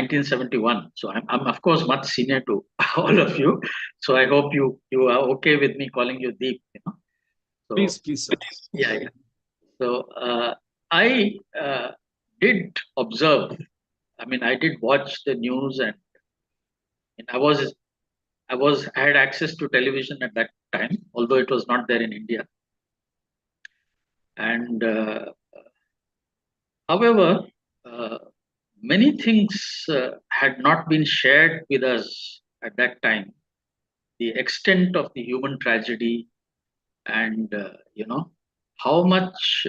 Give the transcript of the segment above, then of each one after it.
1971. So I'm of course much senior to all of you. So I hope you are okay with me calling you Deep. So Please, sir. yeah. So I did observe. I mean, I did watch the news, and I had access to television at that time, although it was not there in India. And however, uh, many things had not been shared with us at that time. The extent of the human tragedy, and how much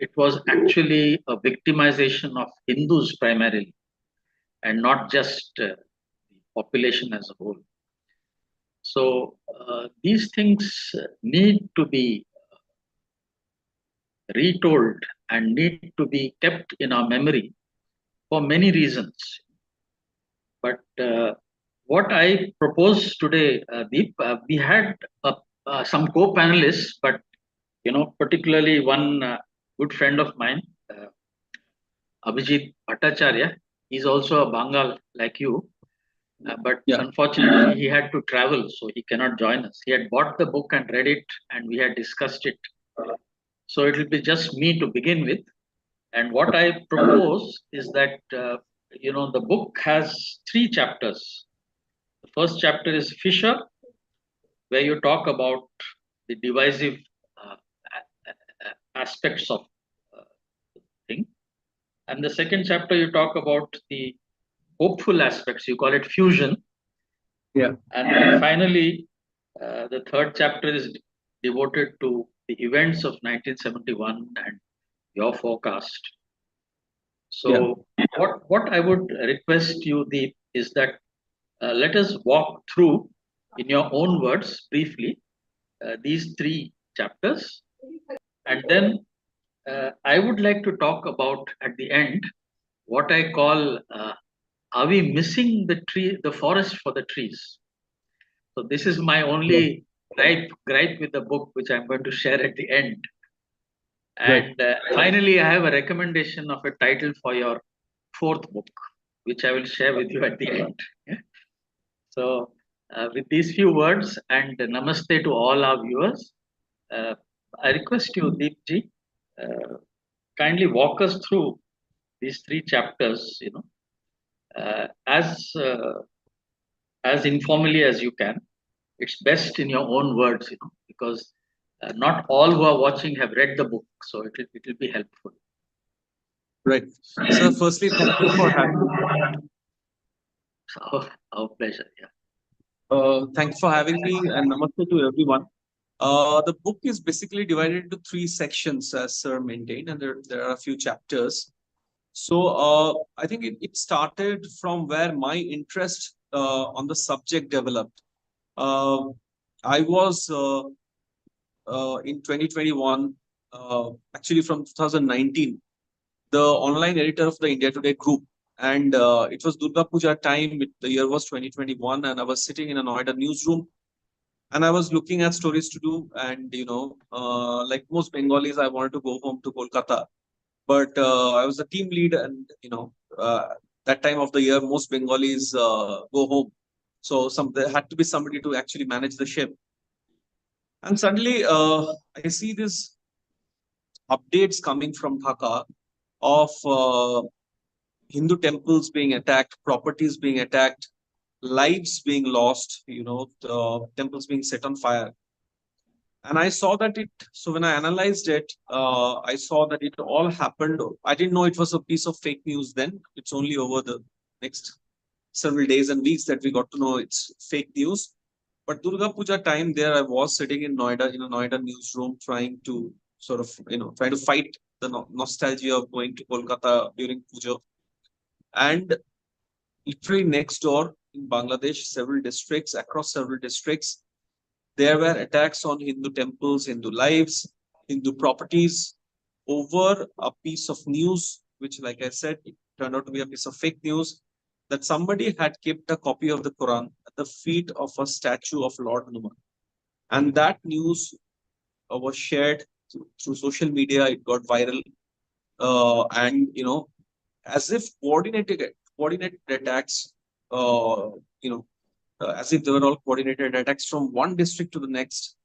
it was actually a victimization of Hindus primarily, and not just the population as a whole. So these things need to be retold and need to be kept in our memory for many reasons. But what I propose today, Deep, we had some co-panelists, but particularly one good friend of mine, uh, Abhijit Bhattacharya. He's also a Bengal like you, but Yeah. unfortunately he had to travel, so he cannot join us. He had bought the book and read it, and we had discussed it. So it will be just me to begin with. And what I propose is that the book has three chapters. The first chapter is Fisher, where you talk about the divisive uh, aspects of uh, thing. And the second chapter you talk about the hopeful aspects. You call it fusion. Yeah. And then finally, the third chapter is devoted to the events of 1971 and your forecast. Yeah. So, what I would request you, Deep, is that let us walk through, in your own words, briefly, these three chapters, and then I would like to talk about at the end what I call are we missing the forest for the trees? So this is my Yeah. only gripe with the book, which I'm going to share at the end. Right. And finally, I have a recommendation of a title for your fourth book, which I will share with you at the end. Yeah. So, with these few words and namaste to all our viewers, uh, I request you, Deepji, kindly walk us through these three chapters, as informally as you can. It's best in your own words, because not all who are watching have read the book, so it will be helpful. Right. So, firstly, thank you for having me. So, our pleasure. Yeah. Thank you for having me, and namaste to everyone. The book is basically divided into three sections, as Sir maintained, and there are a few chapters. So, I think it started from where my interest on the subject developed. Uh, I was in 2021, actually from 2019, the online editor of the India Today group. And it was Durga Puja time. The year was 2021, and I was sitting in a Noida newsroom, and I was looking at stories to do. And like most Bengalis, I wanted to go home to Kolkata, but I was the team lead, and that time of the year, most Bengalis go home. So there had to be somebody to actually manage the ship. And suddenly, I see this updates coming from Dhaka of Hindu temples being attacked, properties being attacked, lives being lost, the temples being set on fire. And I saw that so when I analyzed it, I saw that it all happened. I didn't know it was a piece of fake news then. It's only over the next several days and weeks that we got to know it's fake news. But Durga Puja time, there I was sitting in Noida, in a Noida newsroom, trying to sort of, trying to fight the nostalgia of going to Kolkata during Puja. And literally next door in Bangladesh, across several districts, there were attacks on Hindu temples, Hindu lives, Hindu properties over a piece of news, which, like I said, it turned out to be a piece of fake news, that somebody had kept a copy of the Quran at the feet of a statue of Lord Hanuman. And that news was shared through social media. It got viral. And, as if coordinated attacks, uh, you know, as if they were all coordinated attacks from one district to the next,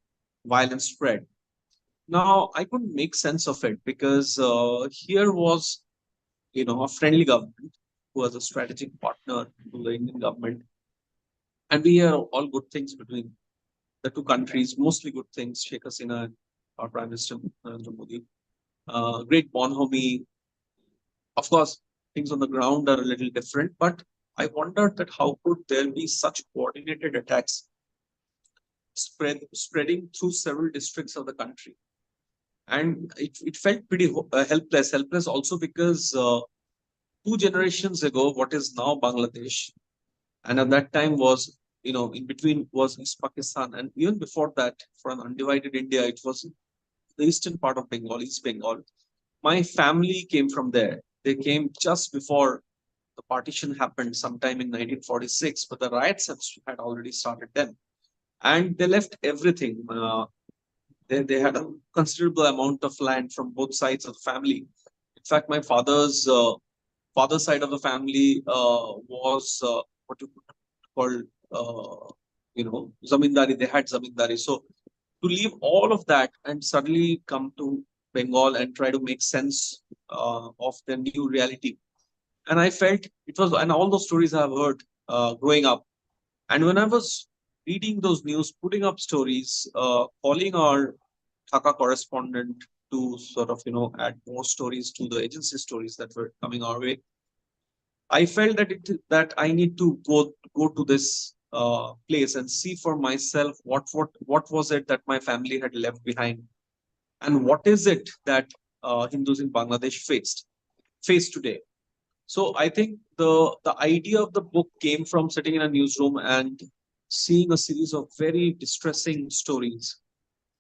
violence spread. Now, I couldn't make sense of it because here was, a friendly government who was a strategic partner to the Indian government. And we hear all good things between the two countries, mostly good things. Sheikh Hasina and our Prime Minister Narendra Modi, great bonhomie. Of course, things on the ground are a little different, but I wondered that how could there be such coordinated attacks spreading through several districts of the country, and it felt pretty helpless also because 2 generations ago, what is now Bangladesh, and at that time was, in between was East Pakistan, and even before that, for an undivided India, it was the eastern part of Bengal, East Bengal. My family came from there. They came just before the partition happened sometime in 1946, but the riots had already started then. And they left everything. They had a considerable amount of land from both sides of the family. In fact, my father's side of the family was what you could call, zamindari. They had zamindari. So to leave all of that and suddenly come to Bengal and try to make sense of the new reality. And I felt it was, and all those stories I've heard growing up. And when I was reading those news, putting up stories, calling our Dhaka correspondent to sort of, add more stories to the agency stories that were coming our way, I felt that I need to go to this place and see for myself what was it that my family had left behind, and what is it that Hindus in Bangladesh face today. So I think the idea of the book came from sitting in a newsroom and seeing a series of very distressing stories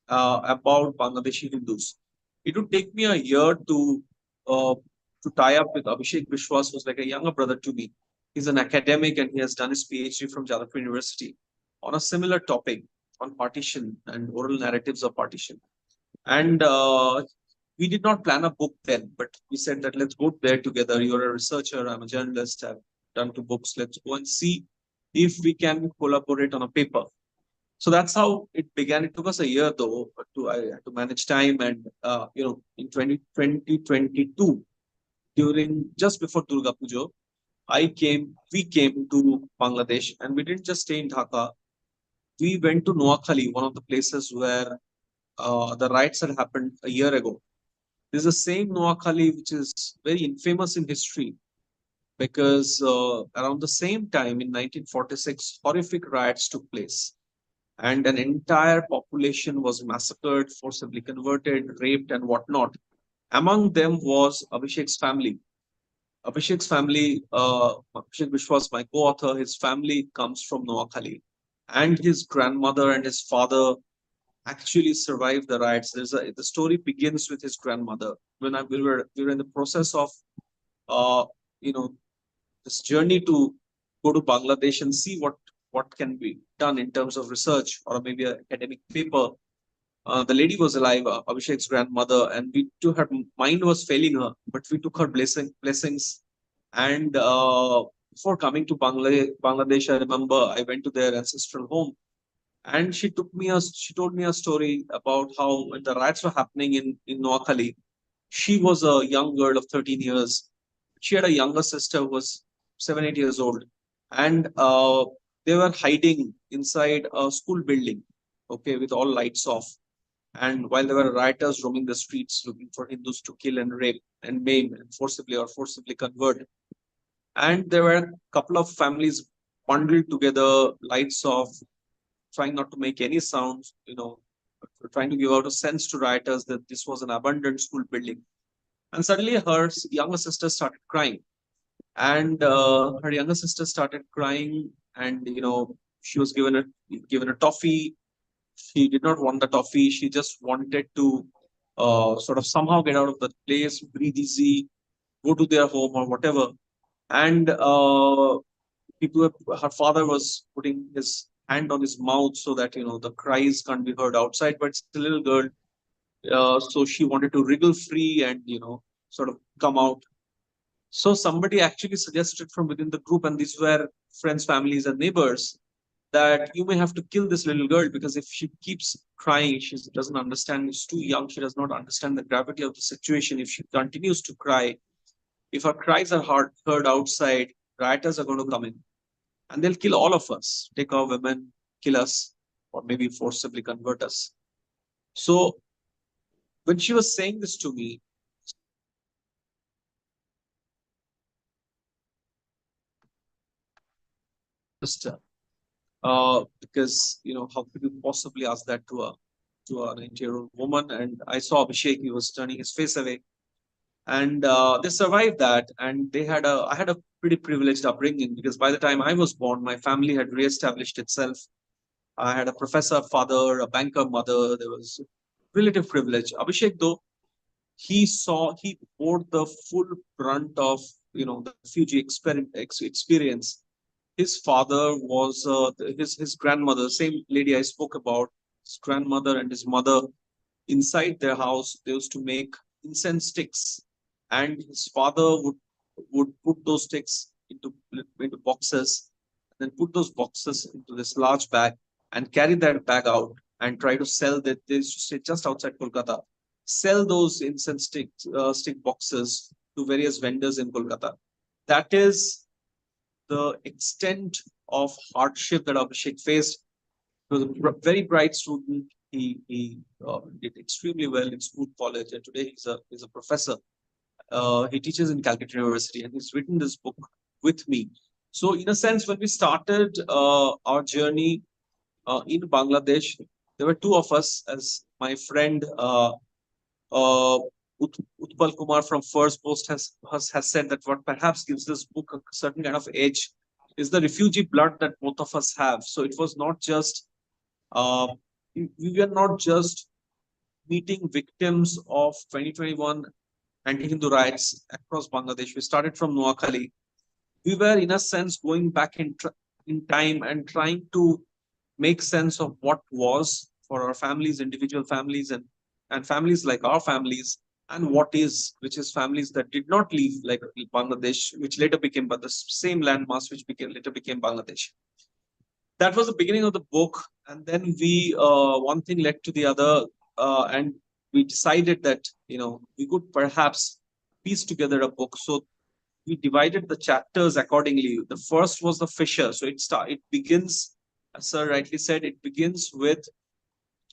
about Bangladeshi Hindus. It would take me a year uh, to tie up with Abhishek Vishwas, who's like a younger brother to me. He's an academic and he has done his PhD from Jadavpur University on a similar topic on partition and oral narratives of partition. And we did not plan a book then, but we said that let's go there together. You're a researcher, I'm a journalist, I've done 2 books. Let's go and see if we can collaborate on a paper. So that's how it began. It took us a year though to manage time, and in 2022, during just before Durga Puja, we came to Bangladesh, and we didn't just stay in Dhaka. We went to Noakhali, one of the places where the riots had happened a year ago. This is the same Noakhali which is very infamous in history because around the same time in 1946, horrific riots took place and an entire population was massacred, forcibly converted, raped, and whatnot. Among them was Abhishek's family. Abhishek Vishwas, my co-author, his family comes from Noakhali, and his grandmother and his father actually survived the riots. The story begins with his grandmother. We were in the process of uh, you know this journey to go to Bangladesh and see what can be done in terms of research or maybe an academic paper. The lady was alive, Abhishek's grandmother, and we took her mind was failing her, but we took her blessings. And before coming to Bangladesh, I remember I went to their ancestral home, and she told me a story about how when the riots were happening in Noakhali, she was a young girl of 13 years. She had a younger sister who was 7, 8 years old, and they were hiding inside a school building, okay, with all lights off. And while there were rioters roaming the streets looking for Hindus to kill and rape and maim and forcibly convert, and there were a couple of families bundled together, lights off, trying not to make any sounds, trying to give out a sense to rioters that this was an abandoned school building. And suddenly her younger sister started crying. And her younger sister started crying, and she was given a toffee. She did not want the toffee. She just wanted to sort of somehow get out of the place, breathe easy, go to their home or whatever. And her father was putting his hand on his mouth so that the cries can't be heard outside. But it's a little girl, so she wanted to wriggle free and sort of come out. So somebody actually suggested from within the group, and these were friends, families, and neighbors, that you may have to kill this little girl, because if she keeps crying, she doesn't understand, she's too young, she does not understand the gravity of the situation. If she continues to cry, if her cries are heard outside, rioters are going to come in and they'll kill all of us, take our women, kill us, or maybe forcibly convert us. So when she was saying this to me, sister, because how could you possibly ask that to an 90-year-old woman? And I saw Abhishek; he was turning his face away, and they survived that. And I had a pretty privileged upbringing, because by the time I was born, my family had reestablished itself. I had a professor father, a banker mother. There was relative privilege. Abhishek, though, he bore the full brunt of the refugee experience. His father was his grandmother, same lady I spoke about. His grandmother and his mother, inside their house, they used to make incense sticks, and his father would put those sticks into boxes, and then put those boxes into this large bag and carry that bag out and try to sell that. They used to stay just outside Kolkata, sell those incense stick boxes to various vendors in Kolkata. That is the extent of hardship that Abhishek faced. He was a very bright student. He did extremely well in school, college, and today he's a professor. He teaches in Calcutta University, and he's written this book with me. So, in a sense, when we started our journey in Bangladesh, there were two of us, as my friend uh, Utpal Kumar from First Post has said, that what perhaps gives this book a certain kind of edge is the refugee blood that both of us have. So it was not just uh, we were not just meeting victims of 2021 anti-Hindu riots across Bangladesh. We started from Noakhali. We were, in a sense, going back in time and trying to make sense of what was for our families, individual families, and families like our families, and what is, which is families that did not leave, like Bangladesh, which later became, but the same landmass which later became Bangladesh. That was the beginning of the book, and then we one thing led to the other, and we decided that we could perhaps piece together a book. So we divided the chapters accordingly. The first was the fisher. So it begins, as sir rightly said, it begins with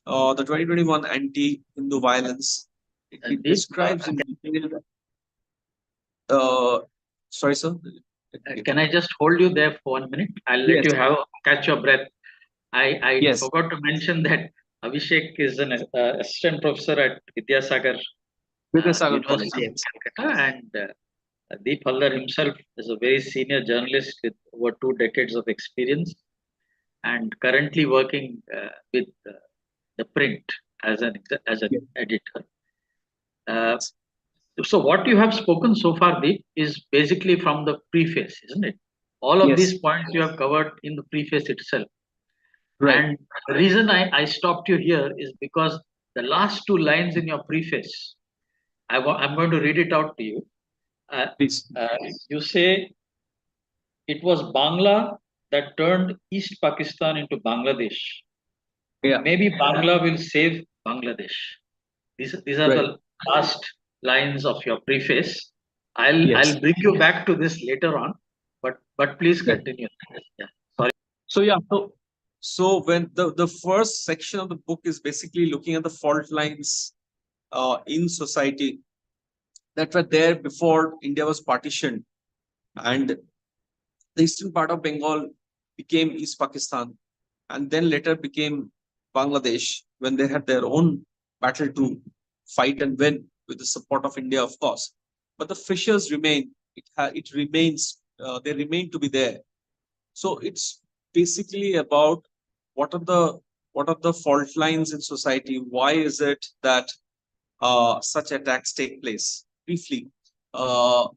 the 2021 anti-Hindu violence. It Deep, describes in detail. Uh, Sorry, sir. can I just hold you there for 1 minute? I'll let Yes. you have catch your breath. I Yes. forgot to mention that Abhishek is an assistant professor at Vidyasagar Vidyasagar College. University in Yes. Calcutta, and Deep Halder himself is a very senior journalist with over 2 decades of experience, and currently working with the print as an Yes. editor. Uh, so what you have spoken so far, Deep, is basically from the preface, isn't it? All of Yes. these points you have covered in the preface itself. Right. And the reason I stopped you here is because the last two lines in your preface, I'm going to read it out to you. Uh, Please. you say it was Bangla that turned East Pakistan into Bangladesh. Yeah. Maybe Bangla will save Bangladesh. These are Right. the last lines of your preface. I'll Yes. bring you back to this later on, but please Right. continue. Yeah, sorry. So yeah. So when the first section of the book is basically looking at the fault lines in society that were there before India was partitioned, and the eastern part of Bengal became East Pakistan, and then later became Bangladesh when they had their own battle to fight and win with the support of India, of course. But the fissures remain. It remains. They remain to be there. So it's basically about what are the what are the fault lines in society? Why is it that such attacks take place? Briefly, uh,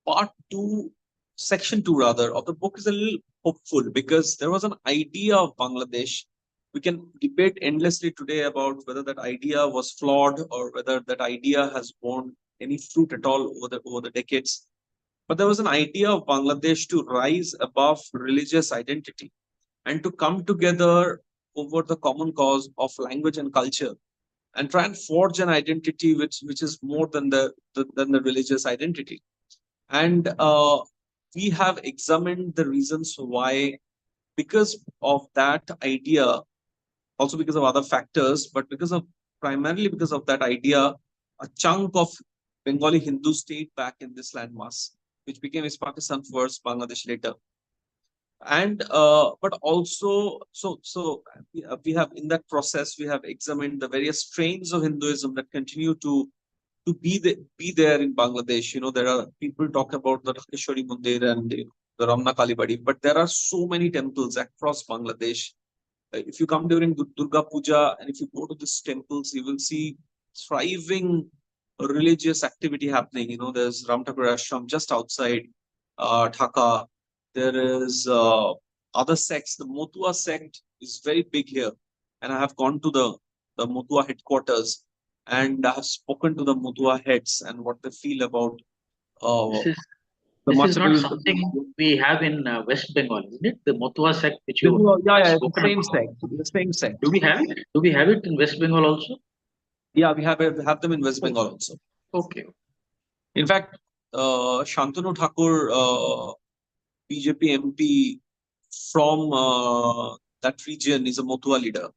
part two, section two rather, of the book is a little hopeful, because there was an idea of Bangladesh. We can debate endlessly today about whether that idea was flawed or whether that idea has borne any fruit at all over the decades. But there was an idea of Bangladesh to rise above religious identity and to come together over the common cause of language and culture and try and forge an identity which is more than the religious identity. And we have examined the reasons why, because of that idea, also because of other factors, but primarily because of that idea, a chunk of Bengali Hindus stayed back in this landmass, which became East Pakistan first, Bangladesh later. And but also, we have in that process we have examined the various strains of Hinduism that continue to be there in Bangladesh. There are people talk about the Dhakeshwari Mandir and the Ramna Kalibadi, but there are so many temples across Bangladesh. If you come during Durga Puja and if you go to these temples, you will see thriving religious activity happening. There's Ram Thakur Ashram just outside Dhaka. There is other sects. The Motua sect is very big here, and I have gone to the Motua headquarters, and I have spoken to the Motua heads and what they feel about This uh, is the this is not Machabi. something we have in West Bengal, isn't it? The Motua sect which Yeah, you have yeah, it's the spoken same about. sect. The same sect. Do we have it? Do we have it in West Bengal also? Yeah, we have them in West Oh, Bengal also. okay. In fact, Shantanu Thakur, BJP MP from that region, is a Motua leader.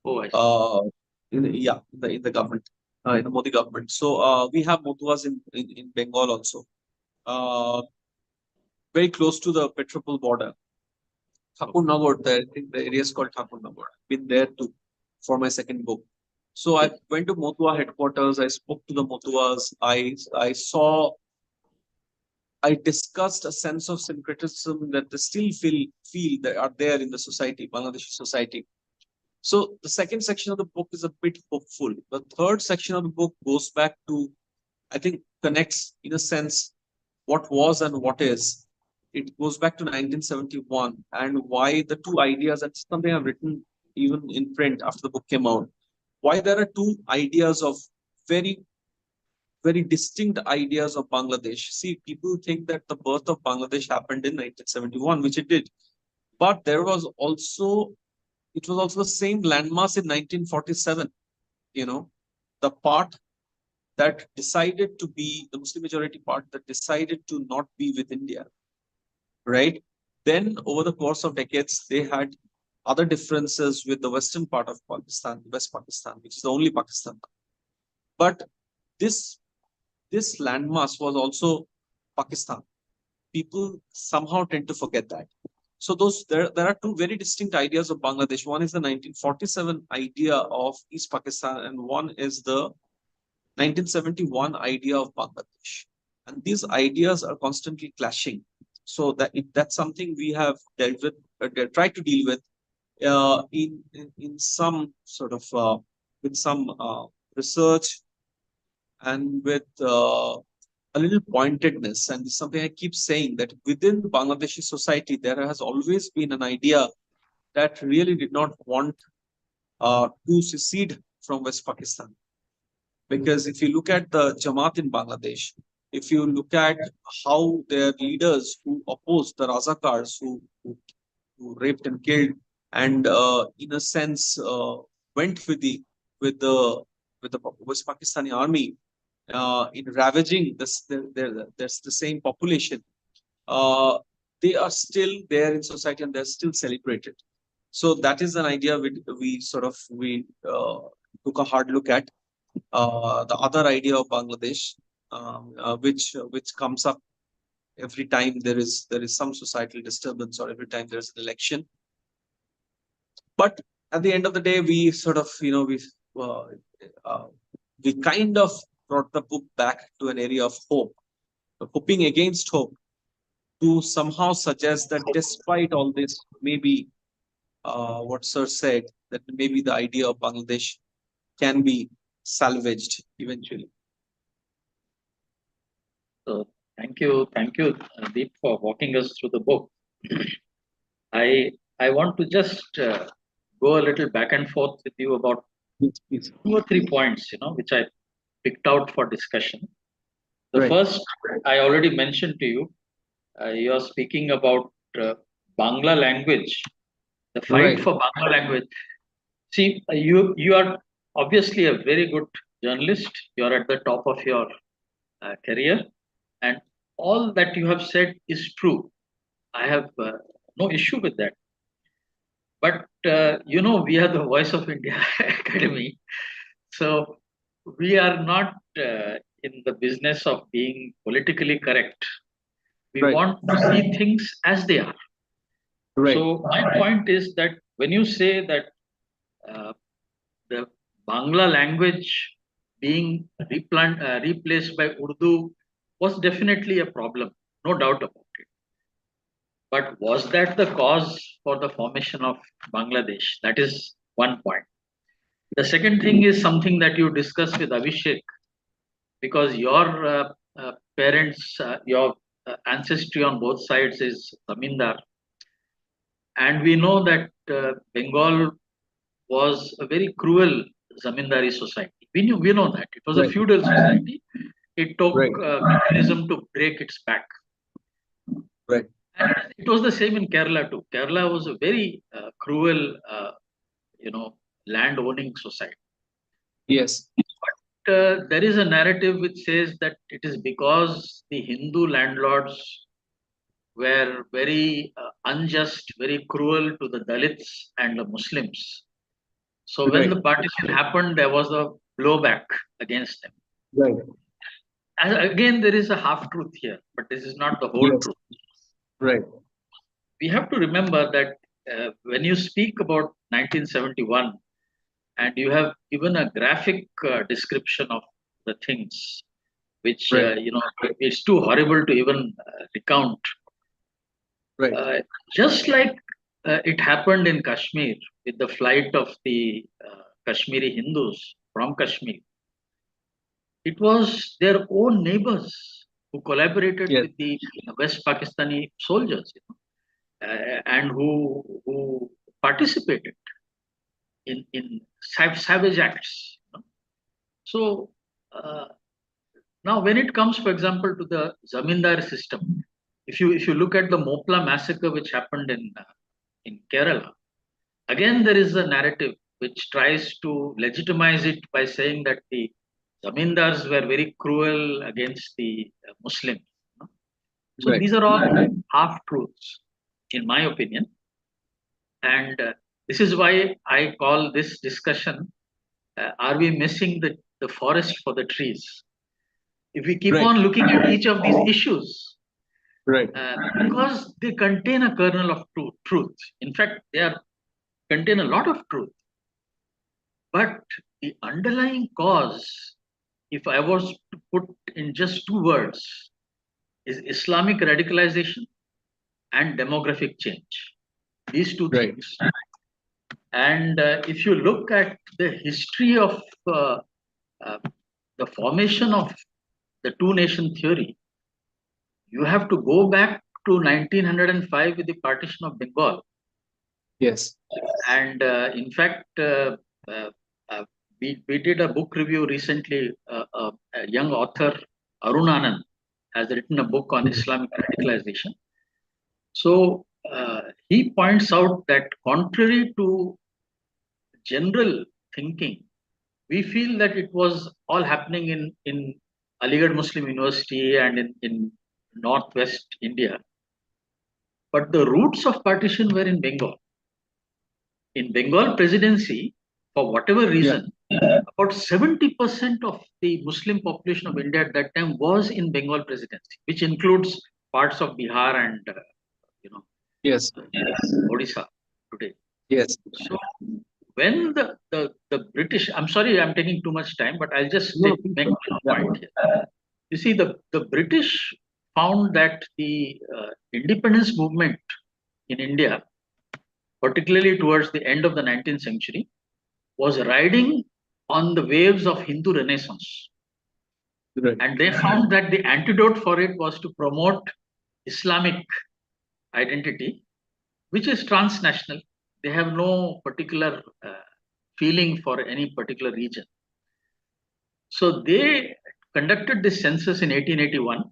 Oh, I see. In the government, in the Modi government. So we have Motuas in Bengal also, uh, very close to the Petropol border. Thakur Nagar, I think the area is called Thakur Nagar. I've been there too for my second book. So I Yes. went to Motua headquarters. I spoke to the Motuas. I saw. I discussed a sense of syncretism that they still feel that are there in the society, Bangladeshi society. So the second section of the book is a bit hopeful. The third section of the book goes back to, I think, connects in a sense what was and what is. It goes back to 1971 and why the two ideas, that's something I've written even in print after the book came out, why there are two ideas of very, very distinct ideas of Bangladesh. See, people think that the birth of Bangladesh happened in 1971, which it did. But it was also the same landmass in 1947, the part that decided to be the Muslim majority part that decided to not be with India, right? Then, over the course of decades, they had other differences with the western part of Pakistan, West Pakistan, which is the only Pakistan. But this this landmass was also Pakistan. People somehow tend to forget that. So there are two very distinct ideas of Bangladesh. One is the 1947 idea of East Pakistan, and one is the 1971 idea of Bangladesh. And these ideas are constantly clashing. So that's something we have dealt with, tried to deal with in some sort of with some research and with a little pointedness. And it's something I keep saying that within Bangladeshi society, there has always been an idea that really did not want to secede from West Pakistan. Because if you look at the Jamaat in Bangladesh, if you look at how their leaders who opposed the Razakars, who raped and killed, and in a sense went with the with the West Pakistani army in ravaging there's the same population, uh, they are still there in society and they're still celebrated. So that is an idea we took a hard look at. The other idea of Bangladesh, which comes up every time there is some societal disturbance or every time there's an election. But at the end of the day, we sort of uh, uh, we kind of brought the book back to an area of hope, hoping against hope, to somehow suggest that despite all this, maybe what Sir said, that maybe the idea of Bangladesh can be salvaged eventually. So thank you, Deep, for walking us through the book. I want to just go a little back and forth with you about Please, please. two or three points, which I picked out for discussion. The Right. first, I already mentioned to you, you are speaking about Bangla language, the fight Right. for Bangla language. See, you are obviously a very good journalist. You are at the top of your career, and all that you have said is true. I have no issue with that. But we are the Voice of India Academy, so we are not in the business of being politically correct. We Right. want to see things as they are. Right. So my point is that when you say that uh, the Bangla language being replaced by Urdu was definitely a problem, no doubt about it. But was that the cause for the formation of Bangladesh? That is one point. The second thing is something that you discussed with Abhishek, because your parents, your ancestry on both sides is Zamindar, and we know that Bengal was a very cruel zamindari society. We know that it was a Right. feudal society. It took Right. mechanism to break its back. Right. And it was the same in Kerala too. Kerala was a very cruel, you know, land owning society. Yes. But there is a narrative which says that it is because the Hindu landlords were very unjust, very cruel to the Dalits and the Muslims. So when Right. the partition happened, there was a blowback against them. Right. Again, there is a half truth here, but this is not the whole Yes. truth. Right. We have to remember that when you speak about 1971 and you have given a graphic description of the things, which Right. it's too horrible to even recount. Right. Uh, just like it happened in Kashmir with the flight of the Kashmiri Hindus from Kashmir, it was their own neighbors who collaborated Yes. with the West Pakistani soldiers, and who participated in savage acts. So uh, now, when it comes, for example, to the zamindar system, if you look at the Mopla massacre which happened in Kerala, again there is a narrative which tries to legitimize it by saying that the zamindars were very cruel against the Muslims. So Right. these are all half truths, in my opinion, and this is why I call this discussion: Are we missing the forest for the trees? If we keep Right. on looking at each of these issues, Right. because they contain a kernel of truth. In fact, contain a lot of truth. But the underlying cause, if I was to put in just two words, is Islamic radicalization and demographic change. These two Right. things. And if you look at the history of uh, the formation of the two nation theory, you have to go back to 1905 with the partition of Bengal. Yes. And in fact, uh, uh, we did a book review recently. A young author, Arun Anand, has written a book on Islamic radicalization. So he points out that contrary to general thinking, we feel that it was all happening in Aligarh Muslim University and in northwest India. But the roots of partition were in Bengal. In Bengal presidency, for whatever Yeah. reason, about 70% of the Muslim population of India at that time was in Bengal presidency, which includes parts of Bihar and you know Yes. Odisha today. Yes. So when the British, I'm sorry, I'm taking too much time, but I'll just No, please, make sir. one Yeah. point here. You see, the British found that the independence movement in India, particularly towards the end of the 19th century, was riding on the waves of Hindu Renaissance. Right. And they found that the antidote for it was to promote Islamic identity, which is transnational. They have no particular feeling for any particular region. So they conducted this census in 1881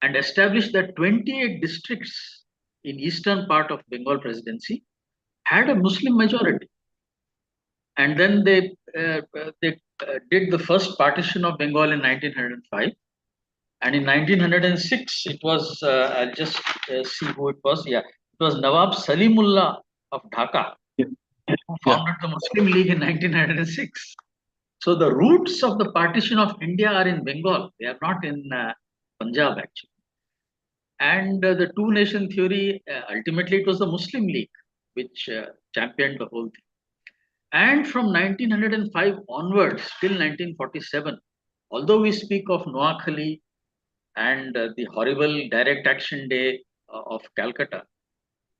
and established that 28 districts in eastern part of Bengal presidency had a Muslim majority. And then they did the first partition of Bengal in 1905. And in 1906, it was, I'll just see who it was. Yeah, it was Nawab Salimullah of Dhaka Yeah. who Yeah. founded the Muslim League in 1906. So the roots of the partition of India are in Bengal. They are not in Punjab actually. And the two nation theory, ultimately it was the Muslim League which championed the whole thing. And from 1905 onwards till 1947, although we speak of Noakhali and the horrible direct action day of Calcutta,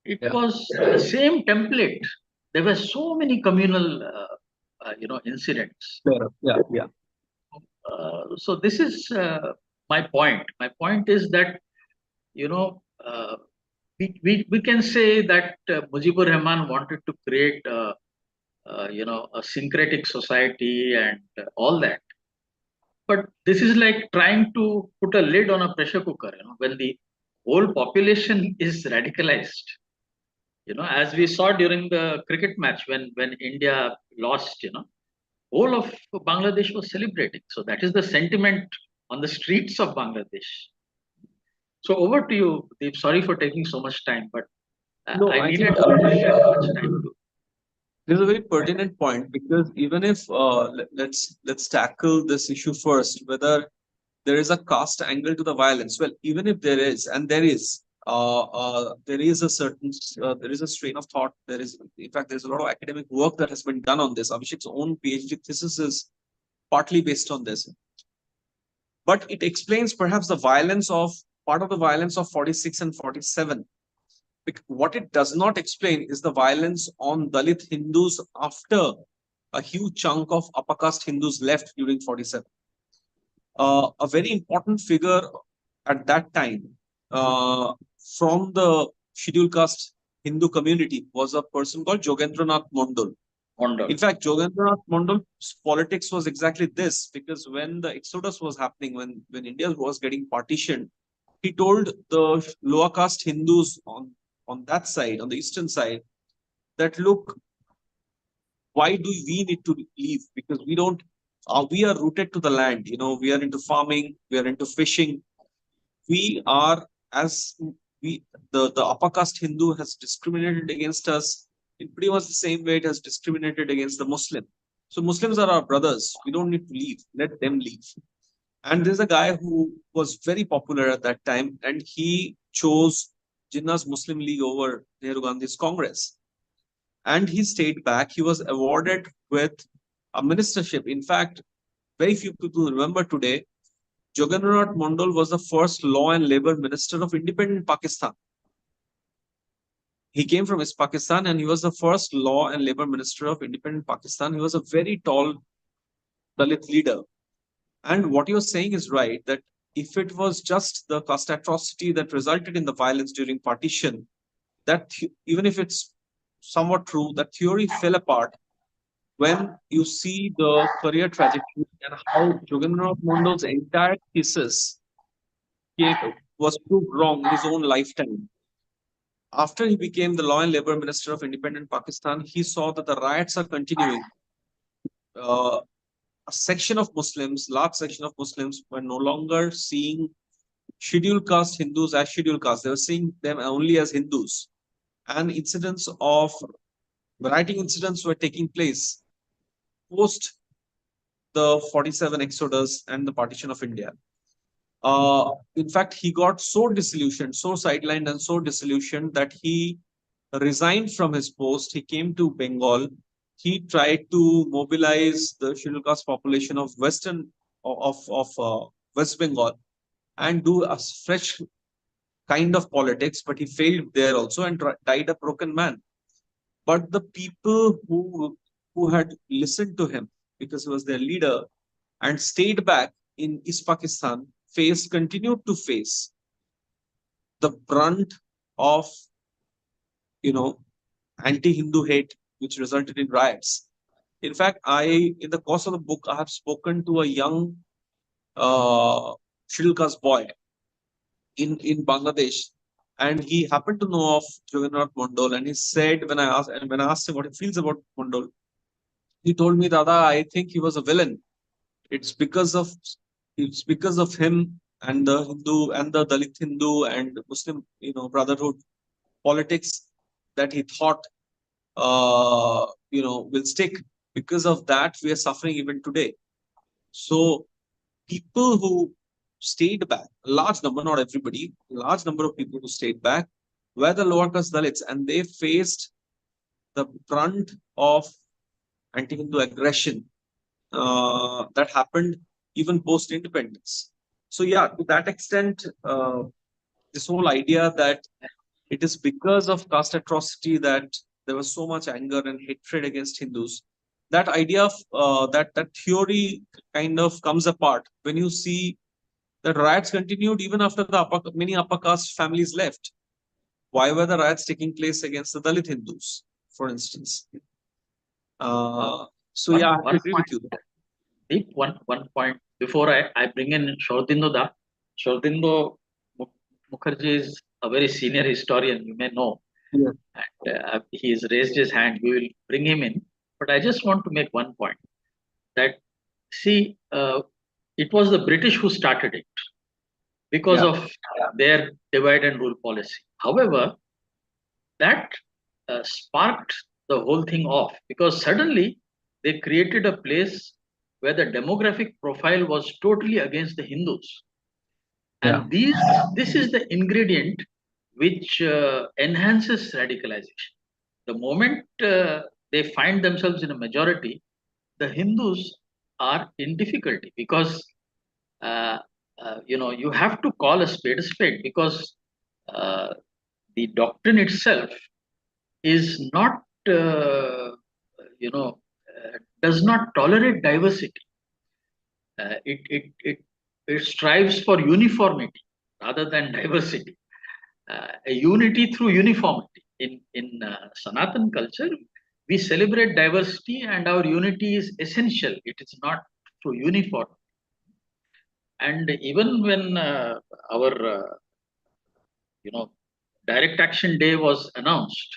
it Yeah. was the same template. There were so many communal, incidents. Yeah. Yeah. So this is my point. My point is that you know we can say that Mujibur Rahman wanted to create a syncretic society and all that. But this is like trying to put a lid on a pressure cooker. When the whole population is radicalized. As we saw during the cricket match when India lost. Whole of Bangladesh was celebrating. So that is the sentiment on the streets of Bangladesh. So over to you, Deep. Sorry for taking so much time, but No, I I needed think that much time to. this is a very pertinent point, because even if let's tackle this issue first, whether there is a caste angle to the violence. Well, even if there is, and there is a certain there is a strain of thought. There is, in fact, there's a lot of academic work that has been done on this. Abhishek's own PhD thesis is partly based on this, but it explains perhaps the violence of part of the violence of 46 and 47. What it does not explain is the violence on Dalit Hindus after a huge chunk of upper caste Hindus left during 47. A very important figure at that time from the scheduled caste Hindu community was a person called Jogendranath Mondal. Wonder. In fact, Jogendranath Mondal's politics was exactly this, because when the exodus was happening, when India was getting partitioned, he told the lower caste Hindus on that side, on the eastern side, that look, why do we need to leave? Because we are rooted to the land. We are into farming, we are into fishing. We are, as we, the upper caste Hindu has discriminated against us in pretty much the same way it has discriminated against the Muslim. So Muslims are our brothers. We don't need to leave. Let them leave. And there's a guy who was very popular at that time, and he chose Jinnah's Muslim League over Nehru Gandhi's Congress. And he stayed back. He was awarded with a ministership. In fact, very few people remember today, Jogendranath Mondal was the first law and labor minister of independent Pakistan. He came from East Pakistan, and he was the first law and labor minister of independent Pakistan. He was a very tall Dalit leader. And what you're saying is right, that if it was just the caste atrocity that resulted in the violence during partition, that even if it's somewhat true, that theory fell apart when you see the career trajectory and how Jogendranath Mondal's entire thesis was proved wrong in his own lifetime. After he became the law and labor minister of independent Pakistan, he saw that the riots are continuing. A section of Muslims, large section of Muslims, were no longer seeing scheduled caste Hindus as scheduled caste. They were seeing them only as Hindus. And rioting incidents were taking place post the 47 Exodus and the partition of India. In fact, he got so disillusioned, so sidelined, and so disillusioned that he resigned from his post. He came to Bengal. He tried to mobilize the scheduled caste population of West Bengal and do a fresh kind of politics, but he failed there also and died a broken man. But the people who had listened to him because he was their leader and stayed back in East Pakistan continued to face the brunt of anti-Hindu hate, which resulted in riots. In fact, in the course of the book, I have spoken to a young Shrilka's boy in Bangladesh, and he happened to know of Jagannath Mondal, and he said when I asked him what he feels about Mondal, he told me, Dada, I think he was a villain. It's because of it's because of him and the Hindu and the Dalit Hindu and Muslim, brotherhood politics that he thought will stick. Because of that, we are suffering even today. So people who stayed back, a large number, not everybody, a large number of people who stayed back were the lower caste Dalits, and they faced the brunt of anti-Hindu aggression that happened even post-independence. So yeah, to that extent, this whole idea that it is because of caste atrocity that there was so much anger and hatred against Hindus. That idea of that theory kind of comes apart when you see that riots continued even after many upper caste families left. Why were the riots taking place against the Dalit Hindus, for instance? So yeah, I agree with you. Deep, one point before I bring in Shordindo Da. Shordindo Mukherjee is a very senior historian, you may know. Yeah. And he has raised his hand. We will bring him in. But I just want to make one point that, see, it was the British who started it because Yeah. of their divide and rule policy. However, that sparked the whole thing off because suddenly they created a place where the demographic profile was totally against the Hindus. Yeah. And this is the ingredient which enhances radicalization. The moment they find themselves in a majority, the Hindus are in difficulty because uh, you have to call a spade because uh, the doctrine itself is not you know does not tolerate diversity. It strives for uniformity rather than diversity. A unity through uniformity. In Sanatan culture, we celebrate diversity, and our unity is essential. It is not through uniform. And even when our you know direct action day was announced,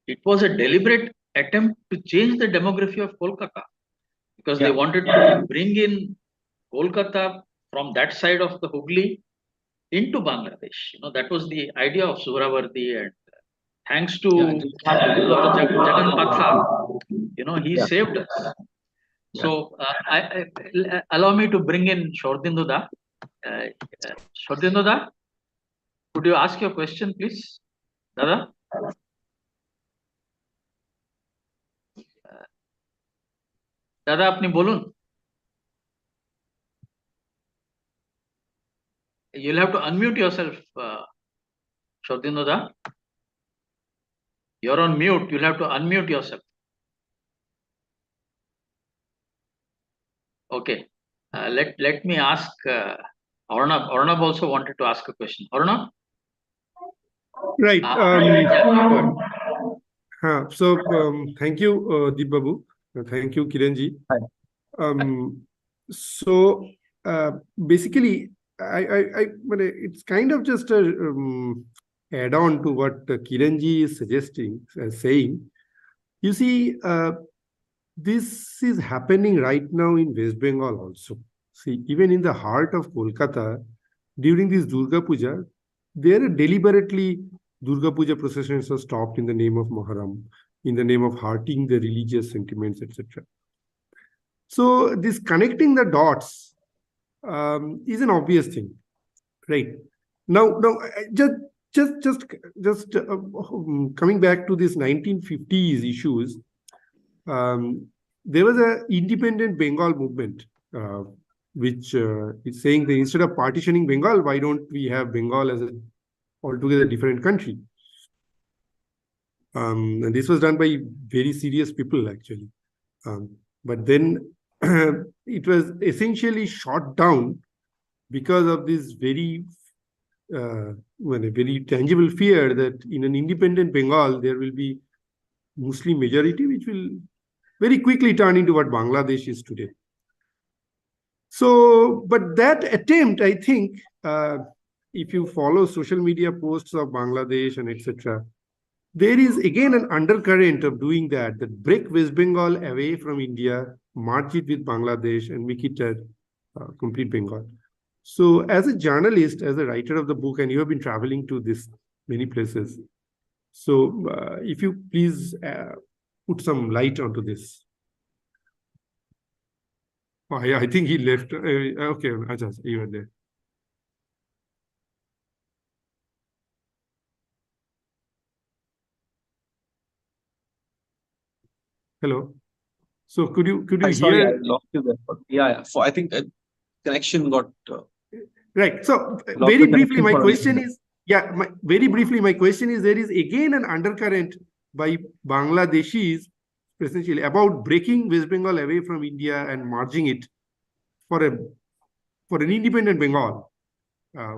it was a deliberate attempt to change the demography of Kolkata because they Yeah. wanted to bring in Kolkata from that side of the Hooghly into Bangladesh. That was the idea of Suhrawardi, and thanks to Yeah. It didn't happen. Jagan Patha, he Yeah. saved us. Yeah. So allow me to bring in Shordinduda. Shordinduda, could you ask your question, please? Dada? দাদা আপনি বলুন. You'll have to unmute yourself, Shordinduda. You're on mute. You'll have to unmute yourself. Okay. Let me ask Arnab. Arnab also wanted to ask a question. Arnab? Right. Yeah, go ahead. Thank you, Deep Babu. Thank you, Kiranji. Hi. So basically, it's kind of just a add-on to what Kiranji is suggesting, saying. You see, this is happening right now in West Bengal also. See, even in the heart of Kolkata, during this Durga Puja, there deliberately Durga Puja processions are stopped in the name of Muharram, in the name of hearting the religious sentiments, etc. So this connecting the dots is an obvious thing, right? Now, just coming back to this 1950s issues, there was an independent Bengal movement, which is saying that instead of partitioning Bengal, why don't we have Bengal as an altogether different country? And this was done by very serious people, actually. But then it was essentially shot down because of this very tangible fear that in an independent Bengal, there will be Muslim majority, which will very quickly turn into what Bangladesh is today. So, but that attempt, I think, if you follow social media posts of Bangladesh and etc., there is again an undercurrent of doing that break West Bengal away from India, merge it with Bangladesh, and make it a complete Bengal. So, as a journalist, as a writer of the book, and you have been traveling to this many places, so if you please put some light onto this. Oh, yeah, I think he left. Okay, Ajaz, you are there. Hello. So could you Hi, sorry, I hear? lost you there. Yeah. So I think connection got Right. So lost very the briefly, connection my for a little question bit. is, yeah, very briefly, my question is, there is again an undercurrent by Bangladeshis, essentially, about breaking West Bengal away from India and merging it for a for an independent Bengal,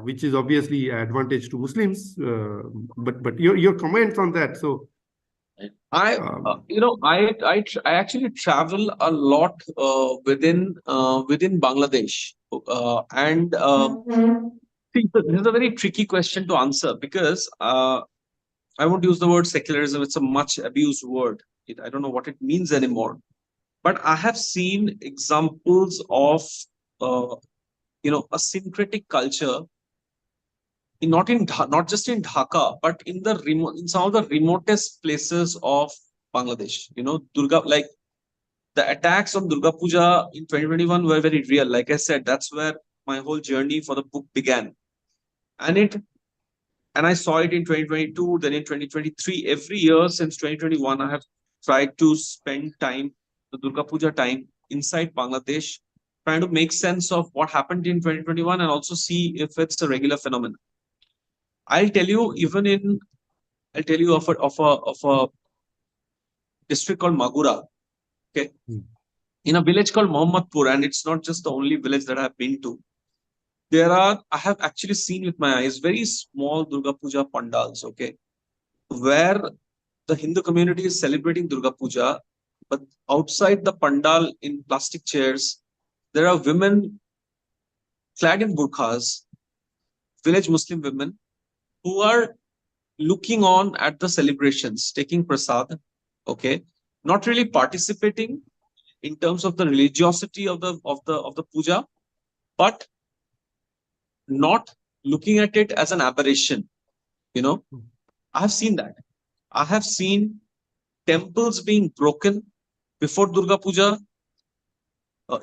which is obviously an advantage to Muslims. But your comments on that? So um, I actually travel a lot within Bangladesh, and see, this is a very tricky question to answer because I won't use the word secularism. It's a much abused word. I don't know what it means anymore. But I have seen examples of uh, a syncretic culture not just in Dhaka, but in some of the remotest places of Bangladesh. Durga, like the attacks on Durga Puja in 2021 were very real. Like I said, that's where my whole journey for the book began, and I saw it in 2022, then in 2023. Every year since 2021, I have tried to spend time, the Durga Puja time, inside Bangladesh, trying to make sense of what happened in 2021 and also see if it's a regular phenomenon. I'll tell you, I'll tell you of a district called Magura, okay, in a village called Mohammadpur, and it's not just the only village that I've been to. I have actually seen with my eyes very small Durga Puja pandals, okay, where the Hindu community is celebrating Durga Puja, but outside the pandal in plastic chairs, there are women clad in burqas, village Muslim women, who are looking on at the celebrations, taking prasad, okay, not really participating in terms of the religiosity of the puja, but not looking at it as an aberration. You know, I have seen that. I have seen temples being broken before Durga Puja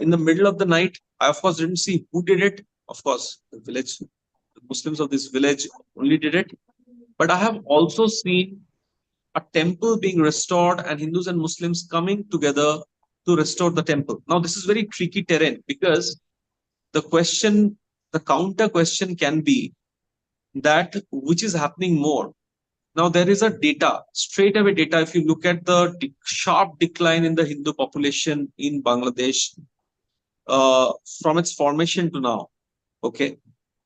in the middle of the night. I of course didn't see who did it. Of course, the Muslims of this village only did it. But I have also seen a temple being restored and Hindus and Muslims coming together to restore the temple. Now, this is very tricky terrain because the counter question can be that which is happening more. Now, there is a data, straight away data. If you look at the sharp decline in the Hindu population in Bangladesh uh, from its formation to now, okay.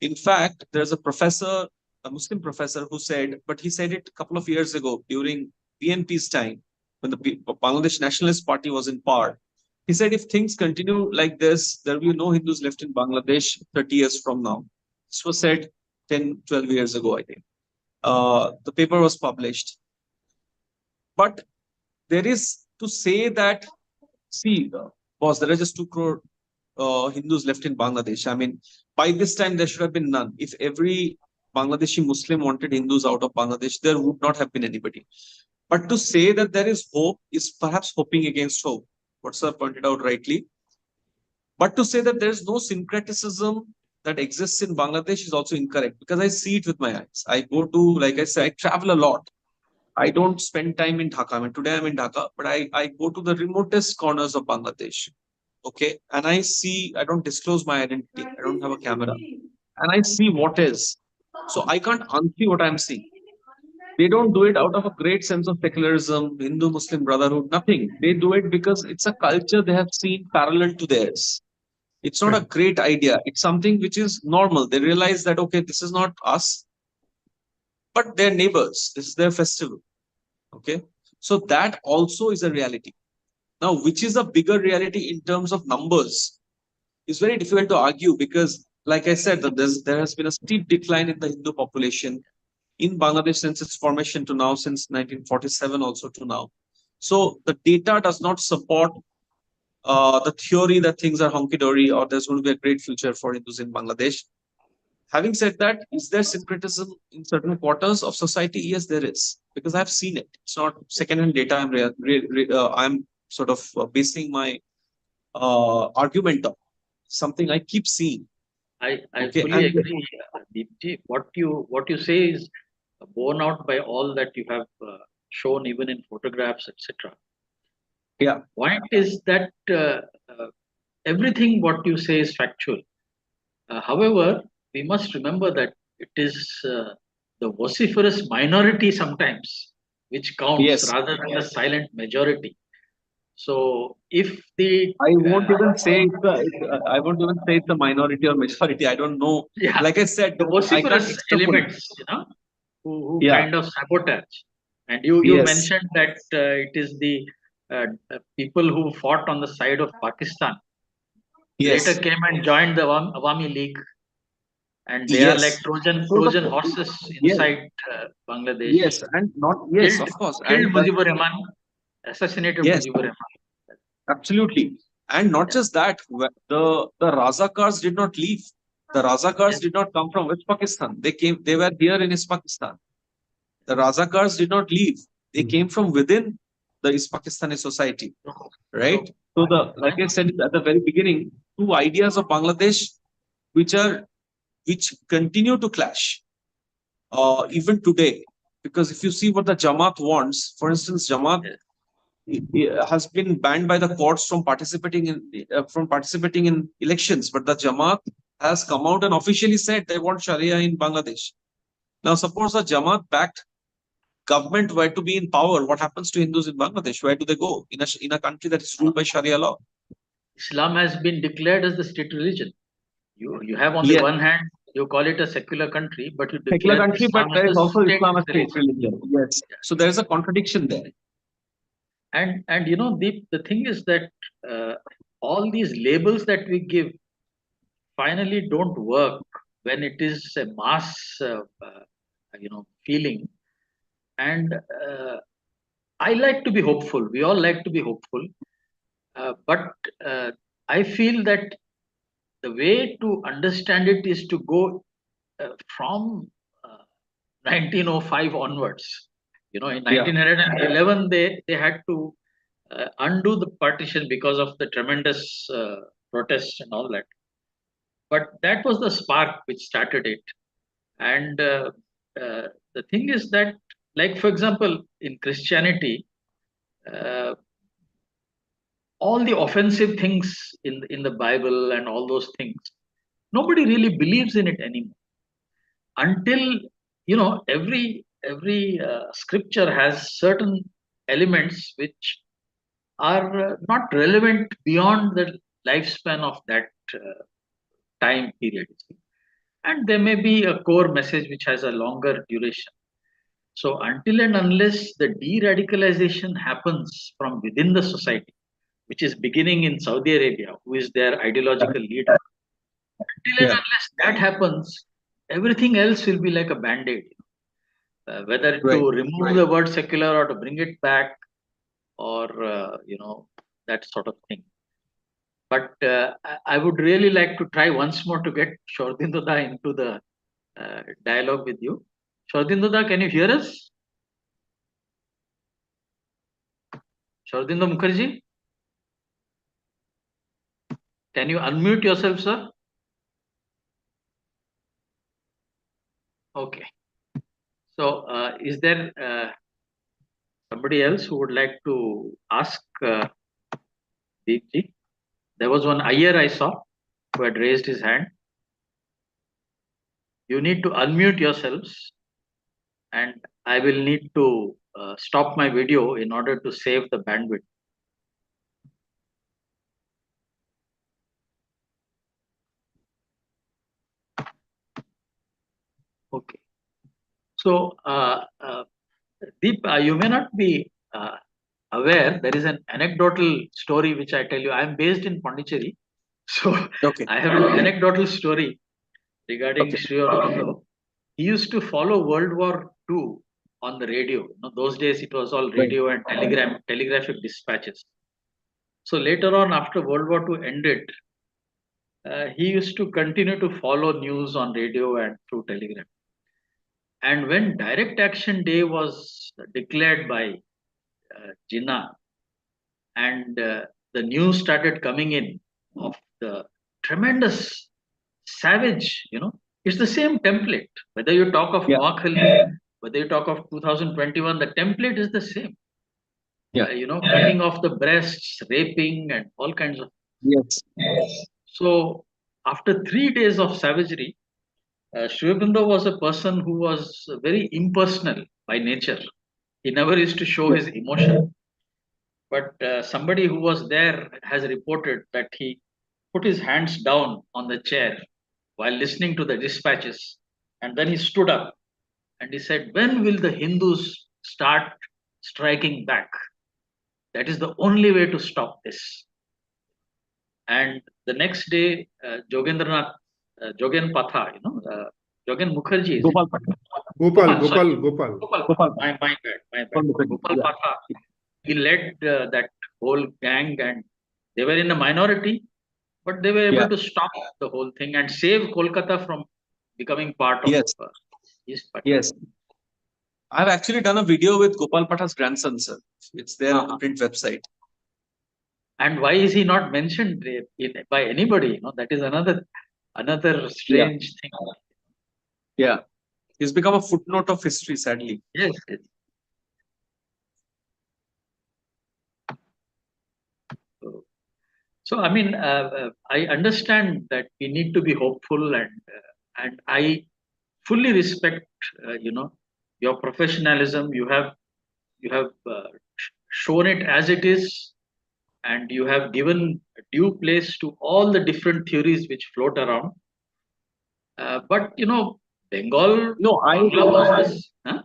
In fact, there's a professor, a Muslim professor, who said, but he said it a couple of years ago during BNP's time when the Bangladesh Nationalist Party was in power. He said, if things continue like this, there will be no Hindus left in Bangladesh 30 years from now. This was said 10, 12 years ago, I think. The paper was published. But there is to say that, see, boss, there are just 2 crore Hindus left in Bangladesh. I mean, by this time, there should have been none. If every Bangladeshi Muslim wanted Hindus out of Bangladesh, there would not have been anybody. But to say that there is hope is perhaps hoping against hope, what sir pointed out rightly. But to say that there is no syncretism that exists in Bangladesh is also incorrect because I see it with my eyes. I go to, like I said, I travel a lot. I don't spend time in Dhaka. I mean, today I'm in Dhaka, but I go to the remotest corners of Bangladesh. Okay. And I see, I don't disclose my identity. I don't have a camera. And I see what is. So I can't unsee what I'm seeing. They don't do it out of a great sense of secularism, Hindu Muslim brotherhood, nothing. They do it because it's a culture they have seen parallel to theirs. It's not a right. great idea. It's something which is normal. They realize that, okay, this is not us, but their neighbors. This is their festival. Okay. So that also is a reality. Now, which is a bigger reality in terms of numbers is very difficult to argue because, like I said, that there has been a steep decline in the Hindu population in Bangladesh since its formation to now, since 1947 also to now. So the data does not support the theory that things are hunky-dory or there's going to be a great future for Hindus in Bangladesh. Having said that, is there syncretism in certain quarters of society? Yes, there is, because I've seen it. It's not second-hand data. I'm sort of basing my argument on something I keep seeing. I Okay, fully and agree, Deepji. What you say is borne out by all that you have shown, even in photographs, etc. yeah, Point is that everything what you say is factual. However, we must remember that it is the vociferous minority sometimes which counts yes. rather than the silent majority. So, if the I won't even say I won't even say it's a minority or majority. I don't know. yeah, Like I said, the I can't vociferous extrapolate. elements, who Yeah. kind of sabotage, and you Yes. mentioned that it is the people who fought on the side of Pakistan later Yes. came and joined the Awami League, and they are like Yes. So Trojan horses yes, inside Bangladesh. yes, and not yes, Killed of course, killed and Mujibur Rahman, assassinated yes, Mujibur Rahman. absolutely, and not Yeah. just that. The Razakars did not leave. The Razakars Yes. did not come from West Pakistan. They came. They were here in East Pakistan. The Razakars did not leave. They came from within the East Pakistani society, right? So So I, like I said at the very beginning, two ideas of Bangladesh which are which continue to clash even today. Because if you see what the Jamaat wants, for instance, Jamaat yes. has been banned by the courts from participating in elections, but the Jamaat has come out and officially said they want Sharia in Bangladesh. Now, suppose the Jamaat-backed government were to be in power, what happens to Hindus in Bangladesh? Where do they go in a country that is ruled by Sharia law? Islam has been declared as the state religion. You have on the Yes, one hand you call it a secular country, but you secular declare country, but Islam as there the is also state Islam as state religion. religion. Yes, Yeah. so there is a contradiction there. And the thing is that uh, all these labels that we give finally don't work when it is a mass feeling. And I like to be hopeful. We all like to be hopeful. But I feel that the way to understand it is to go from 1905 onwards. In Yeah, 1911, they had to undo the partition because of the tremendous protests and all that. But that was the spark which started it. And the thing is that, like, for example, in Christianity, uh, all the offensive things in the Bible and all those things, nobody really believes in it anymore until every scripture has certain elements which are not relevant beyond the lifespan of that time period, and there may be a core message which has a longer duration. So until and unless the de-radicalization happens from within the society, which is beginning in Saudi Arabia, who is their ideological leader, until and yeah, unless that happens, everything else will be like a band-aid. Whether right. to remove the word secular or to bring it back, or that sort of thing. But I would really like to try once more to get Shordindoda into the dialogue with you. Shordindoda, can you hear us? Shordindo Mukherjee, can you unmute yourself, sir? Okay. So, is there somebody else who would like to ask Deepji? There was one Iyer I saw who had raised his hand. You need to unmute yourselves, and I will need to stop my video in order to save the bandwidth. Okay. So, Deep, you may not be aware, there is an anecdotal story which I tell you. I am based in Pondicherry, So Okay. I have an anecdotal story regarding Okay. Sri Aurobindo. He used to follow World War II on the radio. Those days it was all Right. radio and telegraphic dispatches. So later on, after World War II ended, he used to continue to follow news on radio and through telegram. And when Direct Action Day was declared by Jinnah, and the news started coming in of the tremendous savage, it's the same template. Whether you talk of Yeah. Noakhali, whether you talk of 2021, the template is the same. Yeah. Cutting off the breasts, raping, and all kinds of. Yes. So after 3 days of savagery, Sri Aurobindo was a person who was very impersonal by nature. He never used to show Yeah. his emotion. But somebody who was there has reported that he put his hands down on the chair while listening to the dispatches. And then he stood up and he said, "When will the Hindus start striking back? That is the only way to stop this." And the next day, Jogen Patha, Jogen Mukherjee, is it? Gopal Patna. Gopal, Sorry. Gopal. Gopal My bad, my bad. from the Gopal yeah. Patha, he led that whole gang, and they were in a minority, but they were able Yeah. to stop the whole thing and save Kolkata from becoming part of Yes. East Pakistan. Yes. I've actually done a video with Gopal Patha's grandson, sir. It's there on the Uh-huh. print website. And why is he not mentioned by anybody? That is another Yeah. strange thing. Yeah. He's become a footnote of history, sadly. Yes, yes. So I mean, I understand that we need to be hopeful, and I fully respect, your professionalism. You have shown it as it is, and you have given due place to all the different theories which float around. But Bengal, No, Bangla was this. Huh?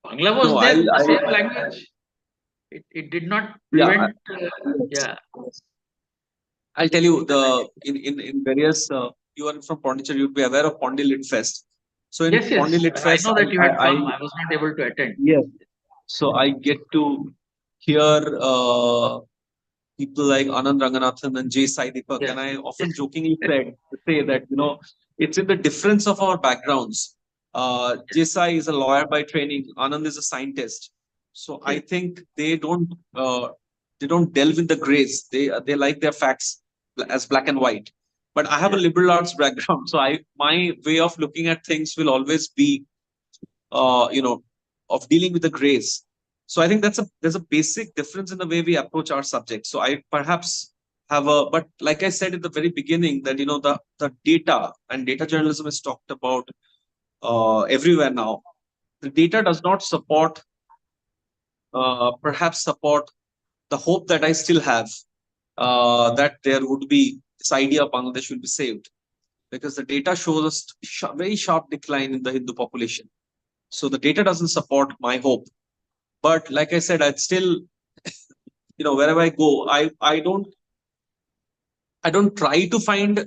Bangla was no, there I'll, in the I'll, same language. It did not yeah, prevent. yes. Yeah. I'll tell you in various you are from Pondicherry, you'd be aware of Pondi Lit Fest. So in Yes, Pondi yes. Lit I Fest, know that you had I come. I was not able to attend. yes. So I get to hear people like Anand Ranganathan and J. Sai Deepak, Yes. and I often Yes. jokingly say that it's in the difference of our backgrounds. J. Sai is a lawyer by training. Anand is a scientist. So I Yes. think they don't delve in the grays. They like their facts as black and white. But I have a Yes. liberal arts background, so my way of looking at things will always be of dealing with the grays. So I think there's a basic difference in the way we approach our subject. So I perhaps but like I said at the very beginning, that the data and data journalism is talked about everywhere now. The data does not perhaps support the hope that I still have, that there would be this idea of Bangladesh will be saved, because the data shows a very sharp decline in the Hindu population. So the data doesn't support my hope. But like I said, I'd still, wherever I go, I don't try to find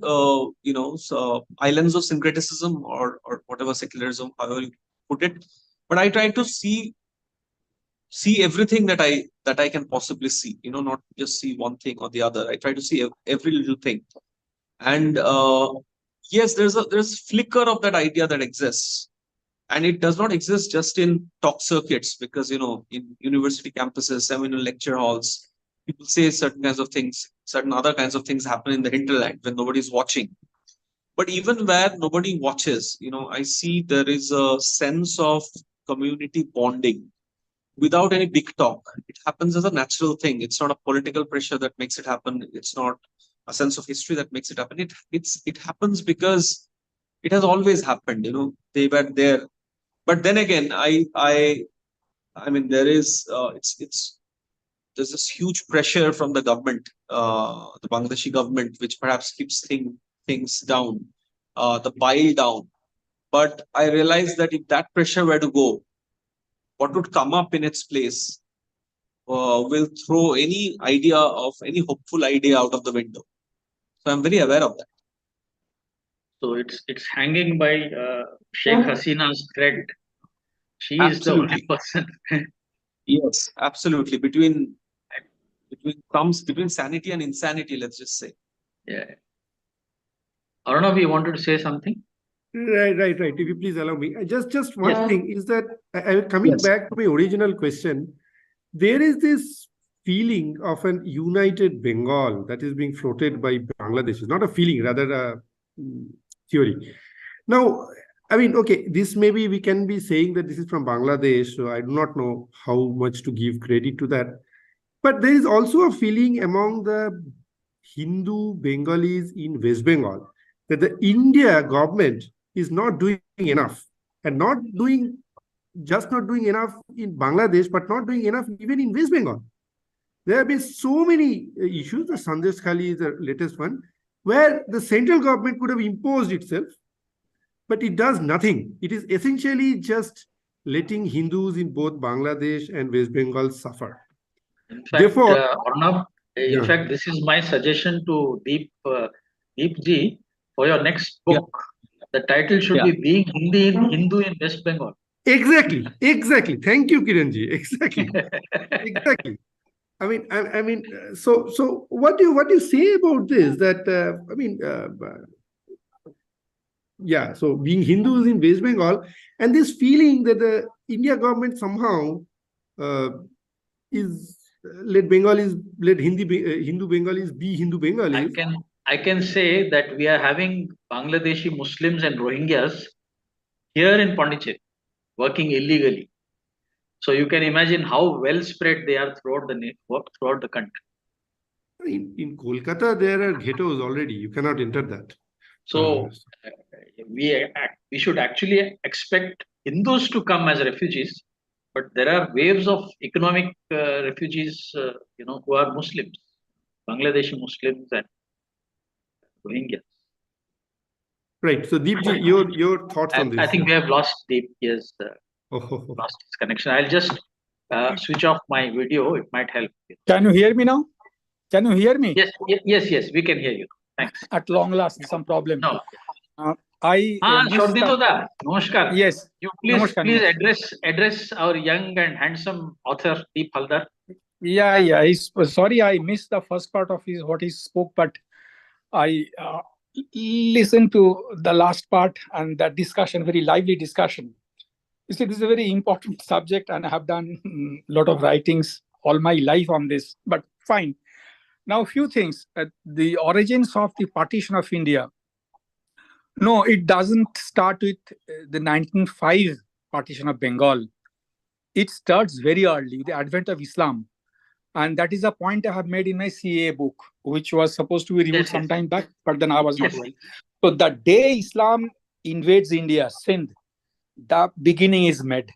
islands of syncretism or whatever secularism, however you put it. But I try to see everything that I can possibly see. Not just see one thing or the other. I try to see every little thing. And yes, there's flicker of that idea that exists. And it does not exist just in talk circuits, because in university campuses, seminar lecture halls, people say certain kinds of things, certain other kinds of things happen in the hinterland when nobody's watching. But even where nobody watches, I see there is a sense of community bonding without any big talk. It happens as a natural thing. It's not a political pressure that makes it happen. It's not a sense of history that makes it happen. It happens because it has always happened. They were there. But then again, I mean, it's there's this huge pressure from the government, the Bangladeshi government, which perhaps keeps things down, the pile down. But I realized that if that pressure were to go, what would come up in its place will throw any hopeful idea out of the window. So I'm very aware of that. So it's hanging by Sheikh Hasina's thread. She is the only Absolutely. person. Yes, absolutely. Between sanity and insanity, let's just say. Yeah. Arnav, you wanted to say something? Right. If you please allow me. Just one Yes. thing is that coming Yes. back to my original question, there is this feeling of an united Bengal that is being floated by Bangladesh. It's not a feeling, rather a theory. Now, I mean, okay, this maybe we can be saying that this is from Bangladesh, so I do not know how much to give credit to that. But there is also a feeling among the Hindu Bengalis in West Bengal that the India government is not doing enough and not doing enough in Bangladesh, but not doing enough even in West Bengal. There have been so many issues. The Sandesh Khali is the latest one, where the central government could have imposed itself, but it does nothing. It is essentially just letting Hindus in both Bangladesh and West Bengal suffer. In fact, Therefore, Arnav, in fact, this is my suggestion to Deep Ji for your next book. The title should be Being Hindu in West Bengal. Exactly. Thank you, Kiranji. Exactly. So what do you say about this? That so being Hindus in West Bengal and this feeling that the India government somehow is let Hindu Bengalis be Hindu Bengalis. I can say that we are having Bangladeshi Muslims and Rohingyas here in Pondicherry working illegally. So you can imagine how well spread they are throughout the country. In Kolkata, there are ghettos already. You cannot enter that. So we should actually expect Hindus to come as refugees, but there are waves of economic refugees, who are Muslims, Bangladeshi Muslims and Rohingyas. Right. So Deepji, your thoughts on this? I think we have lost Deep. Yes, lost his connection. I'll just switch off my video. It might help. Can you hear me now? Can you hear me? Yes. We can hear you. Thanks. At long last, some problem. No. Shordito da. Namaskar. Yes. You please address our young and handsome author Deep Halder. Yeah. Sorry, I missed the first part of what he spoke, but I listened to the last part and that discussion, very lively discussion. You see, this is a very important subject, and I have done a lot of writings all my life on this. But fine. Now, a few things. The origins of the partition of India. No, it doesn't start with the 1905 partition of Bengal. It starts very early, with the advent of Islam. And that is a point I have made in my CA book, which was supposed to be reviewed some time back, but then I was not well. So the day Islam invades India, Sindh, the beginning is made.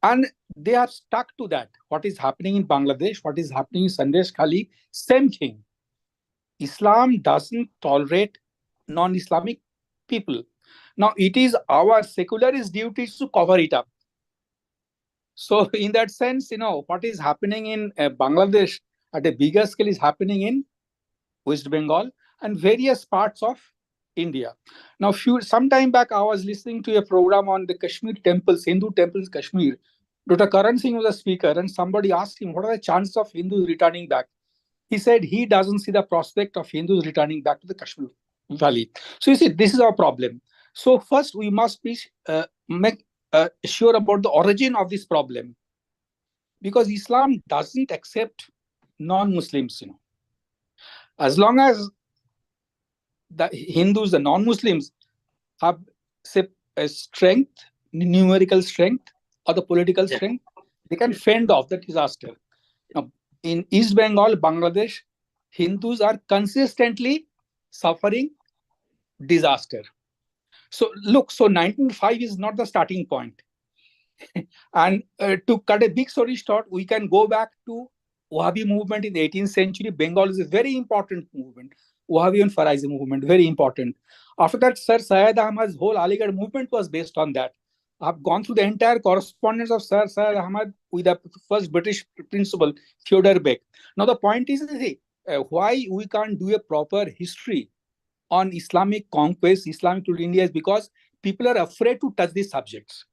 And they are stuck to that. What is happening in Bangladesh, what is happening in Sandesh Khali, same thing. Islam doesn't tolerate non-Islamic people. Now, it is our secularist duties to cover it up. So, in that sense, what is happening in Bangladesh at a bigger scale is happening in West Bengal and various parts of India. Now, some time back, I was listening to a program on the Kashmir temples, Hindu temples in Kashmir. Dr. Karan Singh was a speaker, and somebody asked him, what are the chances of Hindus returning back? He said he doesn't see the prospect of Hindus returning back to the Kashmir Valley. So you see, this is our problem. So first, we must be sure about the origin of this problem, because Islam doesn't accept non-Muslims. As long as the Hindus, the non-Muslims, have a strength, numerical strength, or the political strength, they can fend off the disaster. Now, in East Bengal, Bangladesh, Hindus are consistently suffering disaster. So look, 1905 is not the starting point. And to cut a big story short, we can go back to Wahhabi movement in the 18th century. Bengal is a very important movement. Wahhabi and Faraizi movement, very important. After that, Sir Syed Ahmad's whole Aligarh movement was based on that. I've gone through the entire correspondence of Sir Syed Ahmad with the first British principal, Theodore Beck. Now, the point is, why we can't do a proper history on Islamic conquest, Islamic rule in India, is because people are afraid to touch these subjects.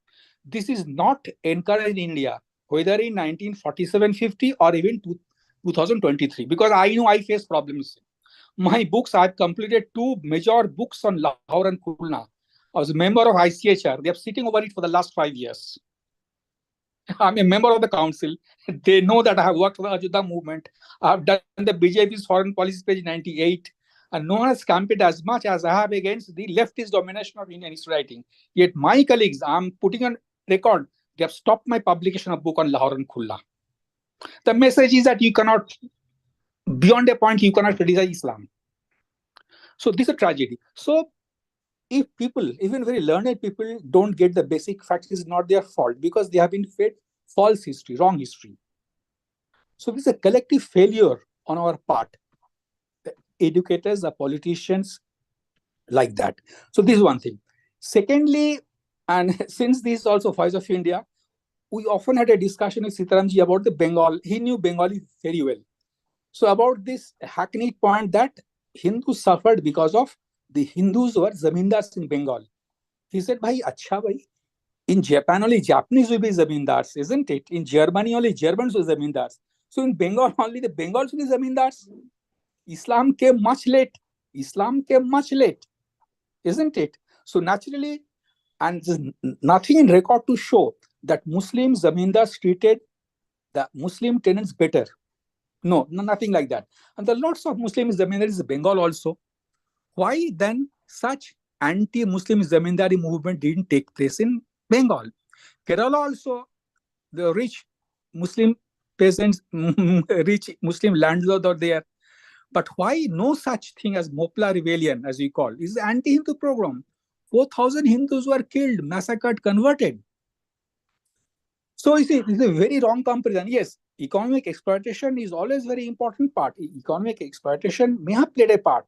This is not encouraged in India, whether in 1947-50 or even 2023, because I know I face problems. My books, I've completed 2 major books on Lahore and Khulna. I was a member of ICHR. They are sitting over it for the last 5 years. I'm a member of the council. They know that I have worked for the Ajudha movement. I've done the BJP's foreign policy page in 98. And no one has campaigned as much as I have against the leftist domination of Indian history writing. Yet my colleagues, I'm putting on record, they have stopped my publication of book on Lahore and Khulna. The message is that you cannot, beyond a point, you cannot criticize Islam. So this is a tragedy. So if people, even very learned people, don't get the basic facts, it's not their fault, because they have been fed false history, wrong history. So this is a collective failure on our part. The educators, the politicians, like that. So this is one thing. Secondly, and since this is also Voice of India, we often had a discussion with Sitaramji about the Bengal. He knew Bengali very well. So about this hackneyed point that Hindus suffered because of the Hindus were zamindars in Bengal. He said, "Bhai, acha bhai, in Japan only Japanese will be zamindars, isn't it? In Germany only Germans will be zamindars. So in Bengal only the Bengals will be zamindars. Islam came much late. Islam came much late, isn't it? So naturally, and there's nothing in record to show that Muslim zamindars treated the Muslim tenants better. No, nothing like that. And there are lots of Muslim zamindars in Bengal also. Why then such anti-Muslim zamindari movement didn't take place in Bengal? Kerala also, the rich Muslim peasants, rich Muslim landlords are there. But why no such thing as Mopla rebellion, as we call, is an anti-Hindu program? 4,000 Hindus were killed, massacred, converted. So you see, this is a very wrong comparison. Yes, economic exploitation is always a very important part. Economic exploitation may have played a part,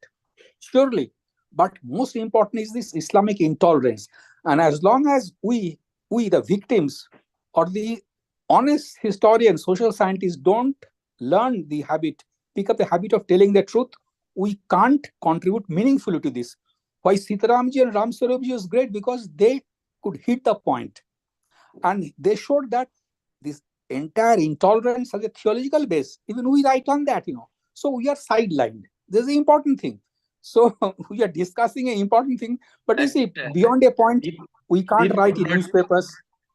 surely. But most important is this Islamic intolerance. And as long as we the victims or the honest historians, social scientists, don't learn the habit, pick up the habit of telling the truth, we can't contribute meaningfully to this. Why Sitaramji and Ram Swarupji was great? Because they could hit the point. And they showed that this entire intolerance has a theological base. Even we write on that, So we are sidelined. This is the important thing. So we are discussing an important thing, but you see, beyond a point, we can't write in newspapers,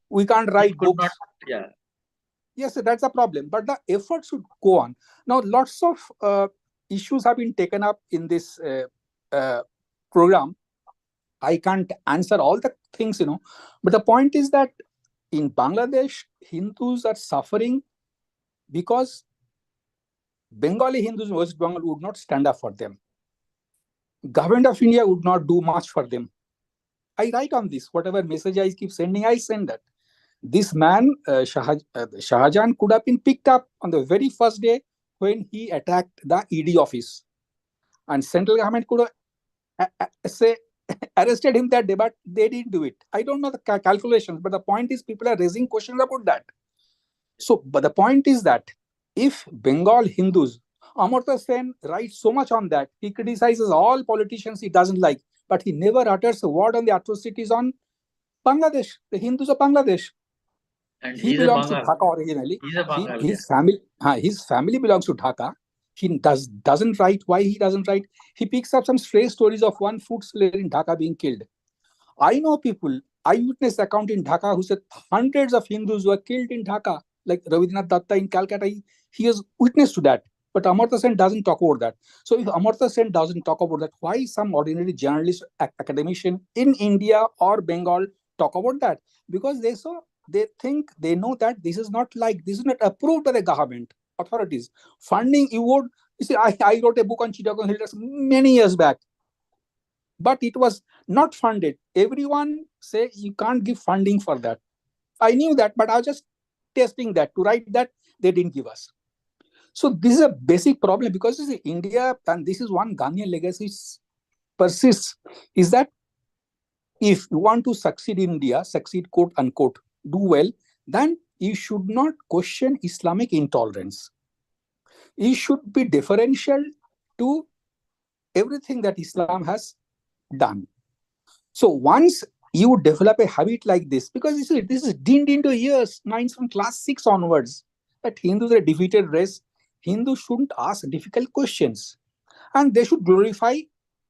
we can't write books. Yeah. Yes, that's a problem, but the effort should go on. Now, lots of issues have been taken up in this program. I can't answer all the things, but the point is that in Bangladesh, Hindus are suffering because Bengali Hindus in West Bengal would not stand up for them. Government of India would not do much for them. I write on this. Whatever message I keep sending, I send that. This man, Shahjahan, could have been picked up on the very first day when he attacked the ED office. And central government could have arrested him that day, but they didn't do it. I don't know the calculations, but the point is people are raising questions about that. So, but the point is that if Bengal Hindus, Amartya Sen writes so much on that, he criticizes all politicians he doesn't like, but he never utters a word on the atrocities on Bangladesh, the Hindus of Bangladesh. And he belongs to Dhaka originally. He's a Bengal, his family belongs to Dhaka. He doesn't write. Why he doesn't write? He picks up some stray stories of one food seller in Dhaka being killed. I know people, eyewitness account in Dhaka, who said hundreds of Hindus were killed in Dhaka, like Rabindranath Datta in Calcutta. He has witness to that. But Amartya Sen doesn't talk about that. So if Amartya Sen doesn't talk about that, why some ordinary journalist, academician in India or Bengal talk about that? Because they think, they know that this is not approved by the government authorities. Funding, you see, I wrote a book on Chittagong Hilders many years back, but it was not funded. Everyone say you can't give funding for that. I knew that, but I was just testing that. To write that, they didn't give us. So this is a basic problem, because you see, India, and this is one Ghanaian legacy persists, is that if you want to succeed in India, succeed quote unquote, do well, then you should not question Islamic intolerance. it should be differential to everything that Islam has done. So once you develop a habit like this, because you see, this is dinned into years, from class 6 onwards, that Hindus are a defeated race. Hindus shouldn't ask difficult questions, and they should glorify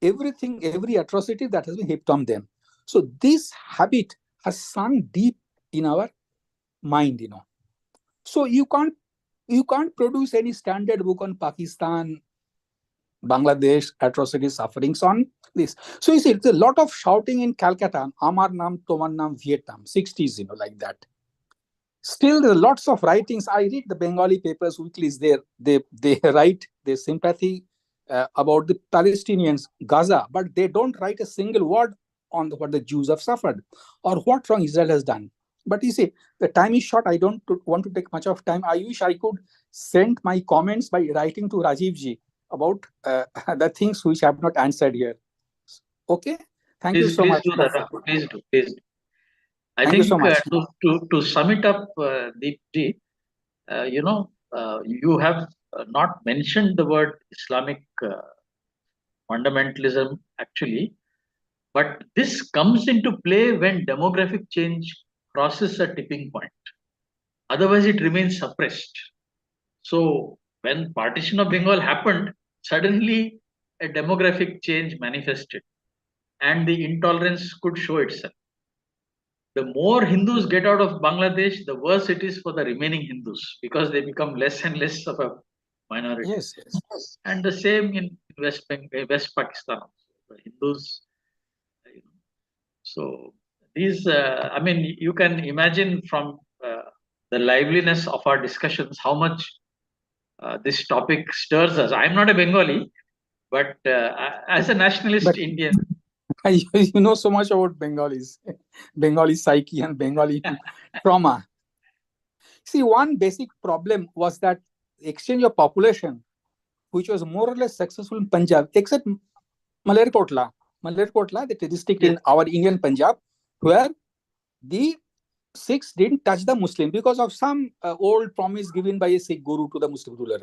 everything, every atrocity that has been heaped on them. So this habit has sunk deep in our mind, So you can't produce any standard book on Pakistan, Bangladesh, atrocities, sufferings on this. So you see, it's a lot of shouting in Calcutta, Amar Nam, Tomar Nam, Vietnam, 60s, like that. Still, there are lots of writings. I read the Bengali papers, weeklies there. They write their sympathy about the Palestinians, Gaza, but they don't write a single word on what the Jews have suffered or what wrong Israel has done. But you see, the time is short. I don't want to take much of time. I wish I could send my comments by writing to Rajiv ji about the things which I have not answered here. Okay? Thank you so much. Please do that. Please do. I Thank you think so much. to sum it up, Deepji, you have not mentioned the word Islamic fundamentalism actually, but this comes into play when demographic change crosses a tipping point. Otherwise, it remains suppressed. So when partition of Bengal happened, suddenly a demographic change manifested, and the intolerance could show itself. The more Hindus get out of Bangladesh, the worse it is for the remaining Hindus because they become less and less of a minority. Yes. And the same in West Pakistan. The Hindus. So these, you can imagine from the liveliness of our discussions how much this topic stirs us. I'm not a Bengali, but as a nationalist Indian. You know so much about Bengali psyche and Bengali trauma. See, one basic problem was that exchange of population, which was more or less successful in Punjab, except Malerkotla, the district in our Indian Punjab, where the Sikhs didn't touch the Muslim because of some old promise given by a Sikh guru to the Muslim ruler.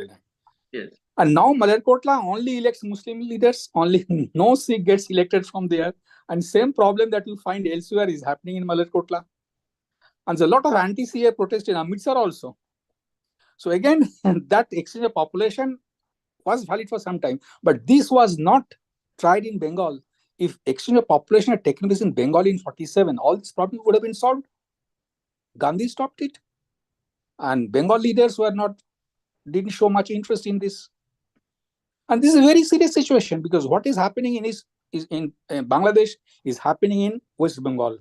Yes. And now Malerkotla only elects Muslim leaders, only no Sikh gets elected from there. And same problem that you find elsewhere is happening in Malerkotla. And there's a lot of anti-CA protest in Amritsar also. So again, that exchange of population was valid for some time, but this was not tried in Bengal. If exchange of population had taken place in Bengal in 47, all this problem would have been solved. Gandhi stopped it. And Bengal leaders didn't show much interest in this. And this is a very serious situation because what is happening in Bangladesh is happening in West Bengal.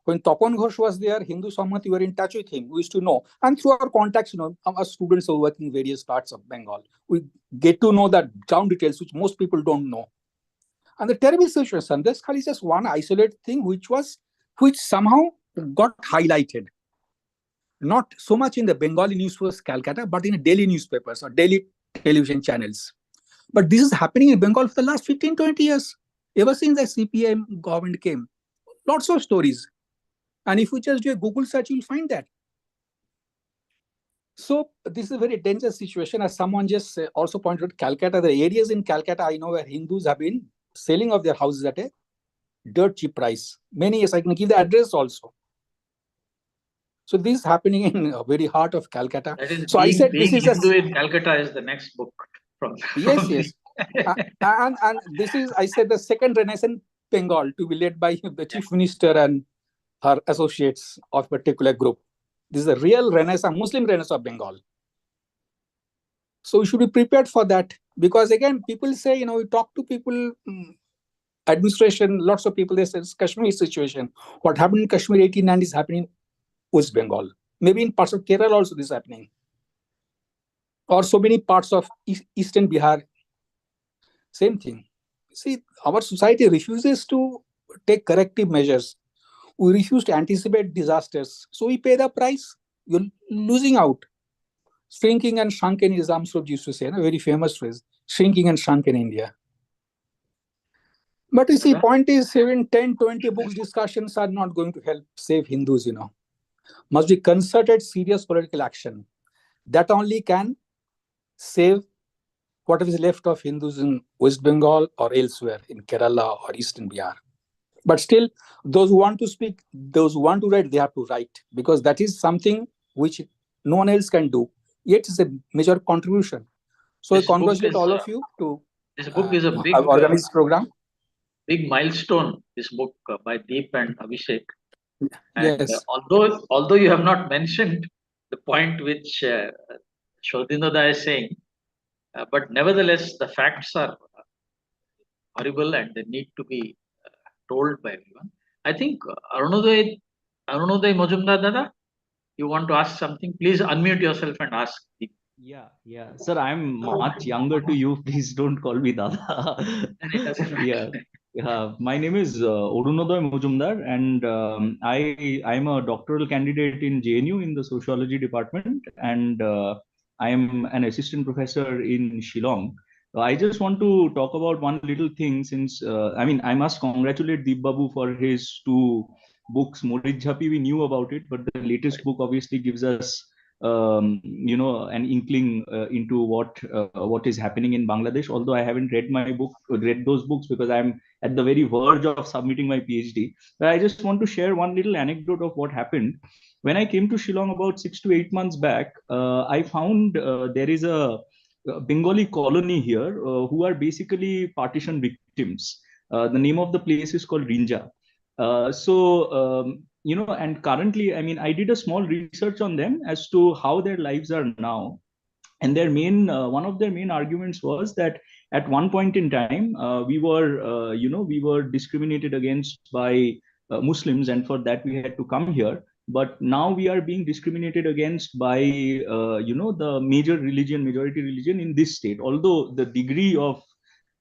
When Tapan Ghosh was there, Hindu Sammat, we were in touch with him. We used to know. And through our contacts, our students are working in various parts of Bengal. We get to know the ground details, which most people don't know. And the terrible situation, Sandesh Khali is just one isolated thing which somehow got highlighted. Not so much in the Bengali newspapers, Calcutta, but in daily newspapers or daily television channels. But this is happening in Bengal for the last 15, 20 years. Ever since the CPM government came. Lots of stories. And if you just do a Google search, you'll find that. So this is a very dangerous situation. As someone just also pointed out, Calcutta, the areas in Calcutta, I know where Hindus have been selling off their houses at a dirt cheap price. Many years, I can give the address also. So this is happening in the very heart of Calcutta. That is so I said this is Hindu in Calcutta is the next book from yes. and this is, I said, the second Renaissance Bengal to be led by the chief minister and her associates of a particular group. This is a real Renaissance, Muslim Renaissance of Bengal. So we should be prepared for that because again, people say, we talk to people, administration, lots of people, they say it's Kashmir situation. What happened in Kashmir 1890 is happening in West Bengal. Maybe in parts of Kerala also this is happening. Or so many parts of Eastern Bihar. Same thing. See, our society refuses to take corrective measures. We refuse to anticipate disasters. So we pay the price. You're losing out. Shrinking and shrunken is Amsrod used to say, a very famous phrase. Shrinking and shrunken India. But you see, point is, even 10, 20 books discussions are not going to help save Hindus, Must be concerted, serious political action. That only can save whatever is left of Hindus in West Bengal or elsewhere in Kerala or Eastern Bihar. But still, those who want to speak, those who want to write, they have to write, because that is something which no one else can do. Yet it's a major contribution. So I This book congratulate is all of you to this book is a big have organized this program. big milestone. This book by Deep and Abhishek. And Yes. although you have not mentioned the point which Shodhinoda is saying, but nevertheless the facts are horrible and they need to be told by everyone. I think Arunoday Majumdar Dada, you want to ask something? Please unmute yourself and ask. Yeah. Sir, I'm much younger to you. Please don't call me Dada. It doesn't matter. Yeah. My name is Orunodoy Mujumdar, and I'm a doctoral candidate in JNU in the sociology department, and I am an assistant professor in Shillong. I just want to talk about one little thing, since I must congratulate Deep Babu for his two books. Morid Jhapi, we knew about it, but the latest book obviously gives us an inkling into what is happening in Bangladesh. Although I haven't read those books, because I'm at the very verge of submitting my PhD. But I just want to share one little anecdote of what happened when I came to Shillong about 6 to 8 months back. I found there is a Bengali colony here who are basically partition victims. The name of the place is called Rinja. And currently, I did a small research on them as to how their lives are now. And one of their main arguments was that at one point in time, we were discriminated against by Muslims, and for that we had to come here. But now we are being discriminated against by, the majority religion in this state. Although the degree of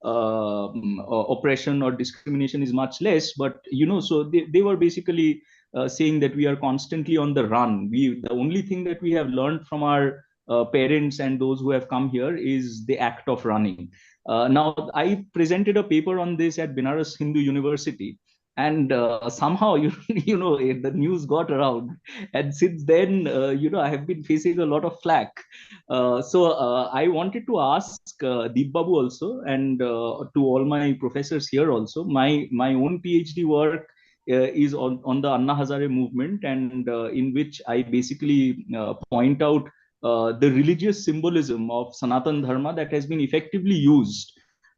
oppression or discrimination is much less, but so they were basically saying that we are constantly on the run. The only thing that we have learned from our parents and those who have come here is the act of running. Now, I presented a paper on this at Banaras Hindu University, and somehow the news got around, and since then I have been facing a lot of flack. I wanted to ask Deep Babu also, and to all my professors here also. My own PhD work is on the Anna Hazare movement, and in which I basically point out the religious symbolism of Sanatan Dharma that has been effectively used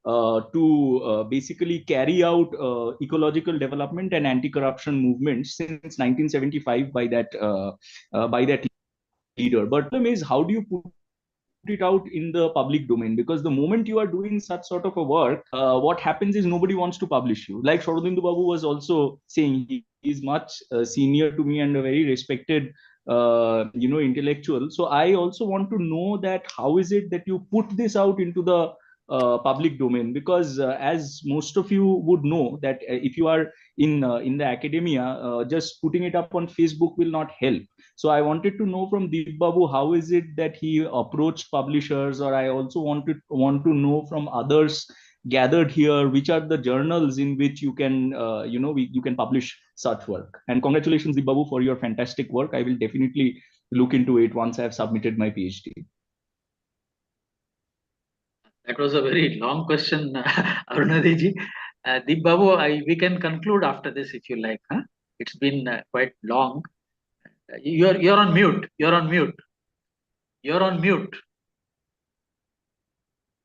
to basically carry out ecological development and anti-corruption movements since 1975 by that leader. But the problem is, how do you put it out in the public domain? Because the moment you are doing such sort of a work, what happens is nobody wants to publish you. Like Shorodindu Babu was also saying, he is much senior to me and a very respected intellectual. So I also want to know that how is it that you put this out into the public domain? Because as most of you would know, that if you are in the academia, just putting it up on Facebook will not help. So I wanted to know from Deep Babu, how is it that he approached publishers? Or I also want to know from others gathered here, which are the journals in which you can you can publish such work. And congratulations, Deep Babu, for your fantastic work. I will definitely look into it once I have submitted my PhD. That was a very long question, Arunadeji. Deep Babu, we can conclude after this if you like. Huh? It's been quite long. You're on mute. You're on mute. You're on mute.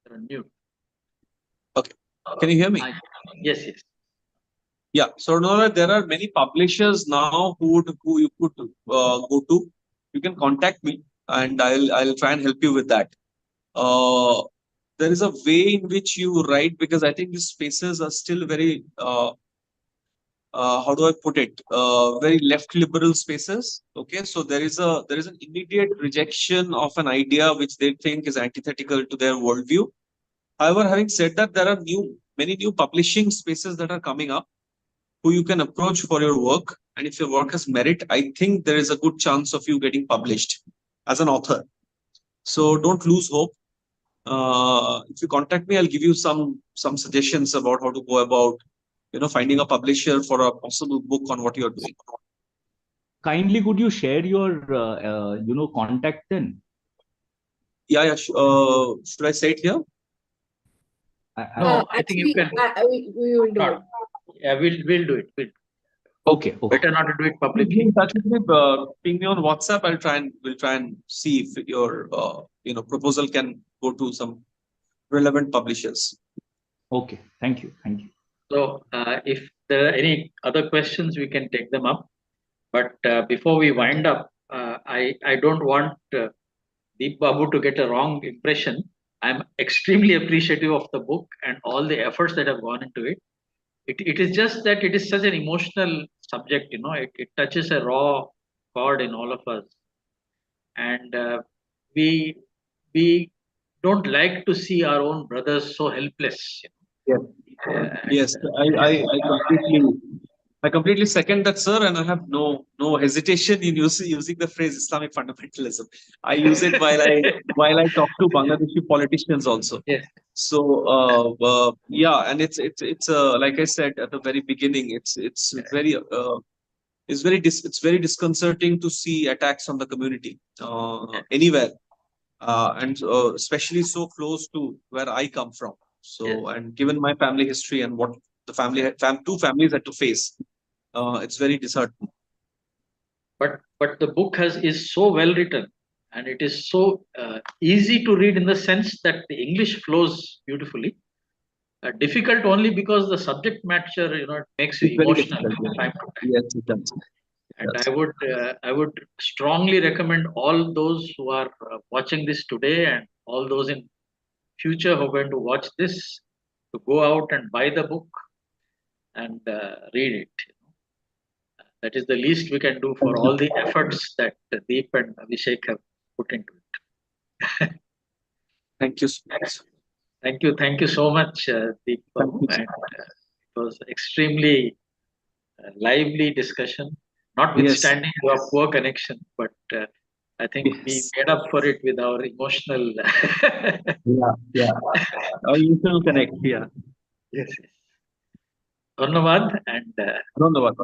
You're on mute. Okay. Can you hear me? Yes, yes. Yeah. So now there are many publishers now who you could go to. You can contact me, and I'll try and help you with that. There is a way in which you write, because I think these spaces are still very how do I put it? Very left liberal spaces. Okay, so there is an immediate rejection of an idea which they think is antithetical to their worldview. However, having said that, there are many new publishing spaces that are coming up who you can approach for your work. And if your work has merit, I think there is a good chance of you getting published as an author. So don't lose hope. If you contact me, I'll give you some suggestions about how to go about finding a publisher for a possible book on what you're doing. Kindly, could you share your contact then? Yeah. Should I say it here? No, I think you actually, can. we will do it. Not. Yeah, we'll do it. Okay. Better not to do it Be publicly. in touch with me, ping me on WhatsApp. We'll try and see if your proposal can go to some relevant publishers. Okay. Thank you. So, if there are any other questions, we can take them up. But before we wind up, I don't want Deep Babu to get a wrong impression. I'm extremely appreciative of the book and all the efforts that have gone into it. It is just that it is such an emotional subject, it touches a raw chord in all of us. And we we don't like to see our own brothers so helpless. Yes. And, Yes, I completely second that, sir, and I have no hesitation in using the phrase Islamic fundamentalism. I use it while I talk to Bangladeshi politicians also. Yes. So yeah, and it's like I said at the very beginning, it's very disconcerting to see attacks on the community anywhere, and especially so close to where I come from. So, Yes. and given my family history and what the two families had to face, it's very disheartening. But the book is so well written, and it is so easy to read in the sense that the English flows beautifully. Difficult only because the subject matter, it makes you It's very emotional difficult. from time to time. Yes, it does. And Yes. I would strongly recommend all those who are watching this today and all those in future who are going to watch this to go out and buy the book and read it. That is the least we can do for all the efforts that Deep and Abhishek have put into it. Thank you so much. Thank you so much, Deep Babu. you, And it was extremely lively discussion, notwithstanding your poor connection, but I think we Yes. made up for it with our emotional. Yeah. Our usual connect. Yeah. Yes. Dhanyavad and Dhanyavad.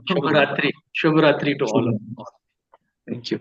Shubhratri to all. Thank you.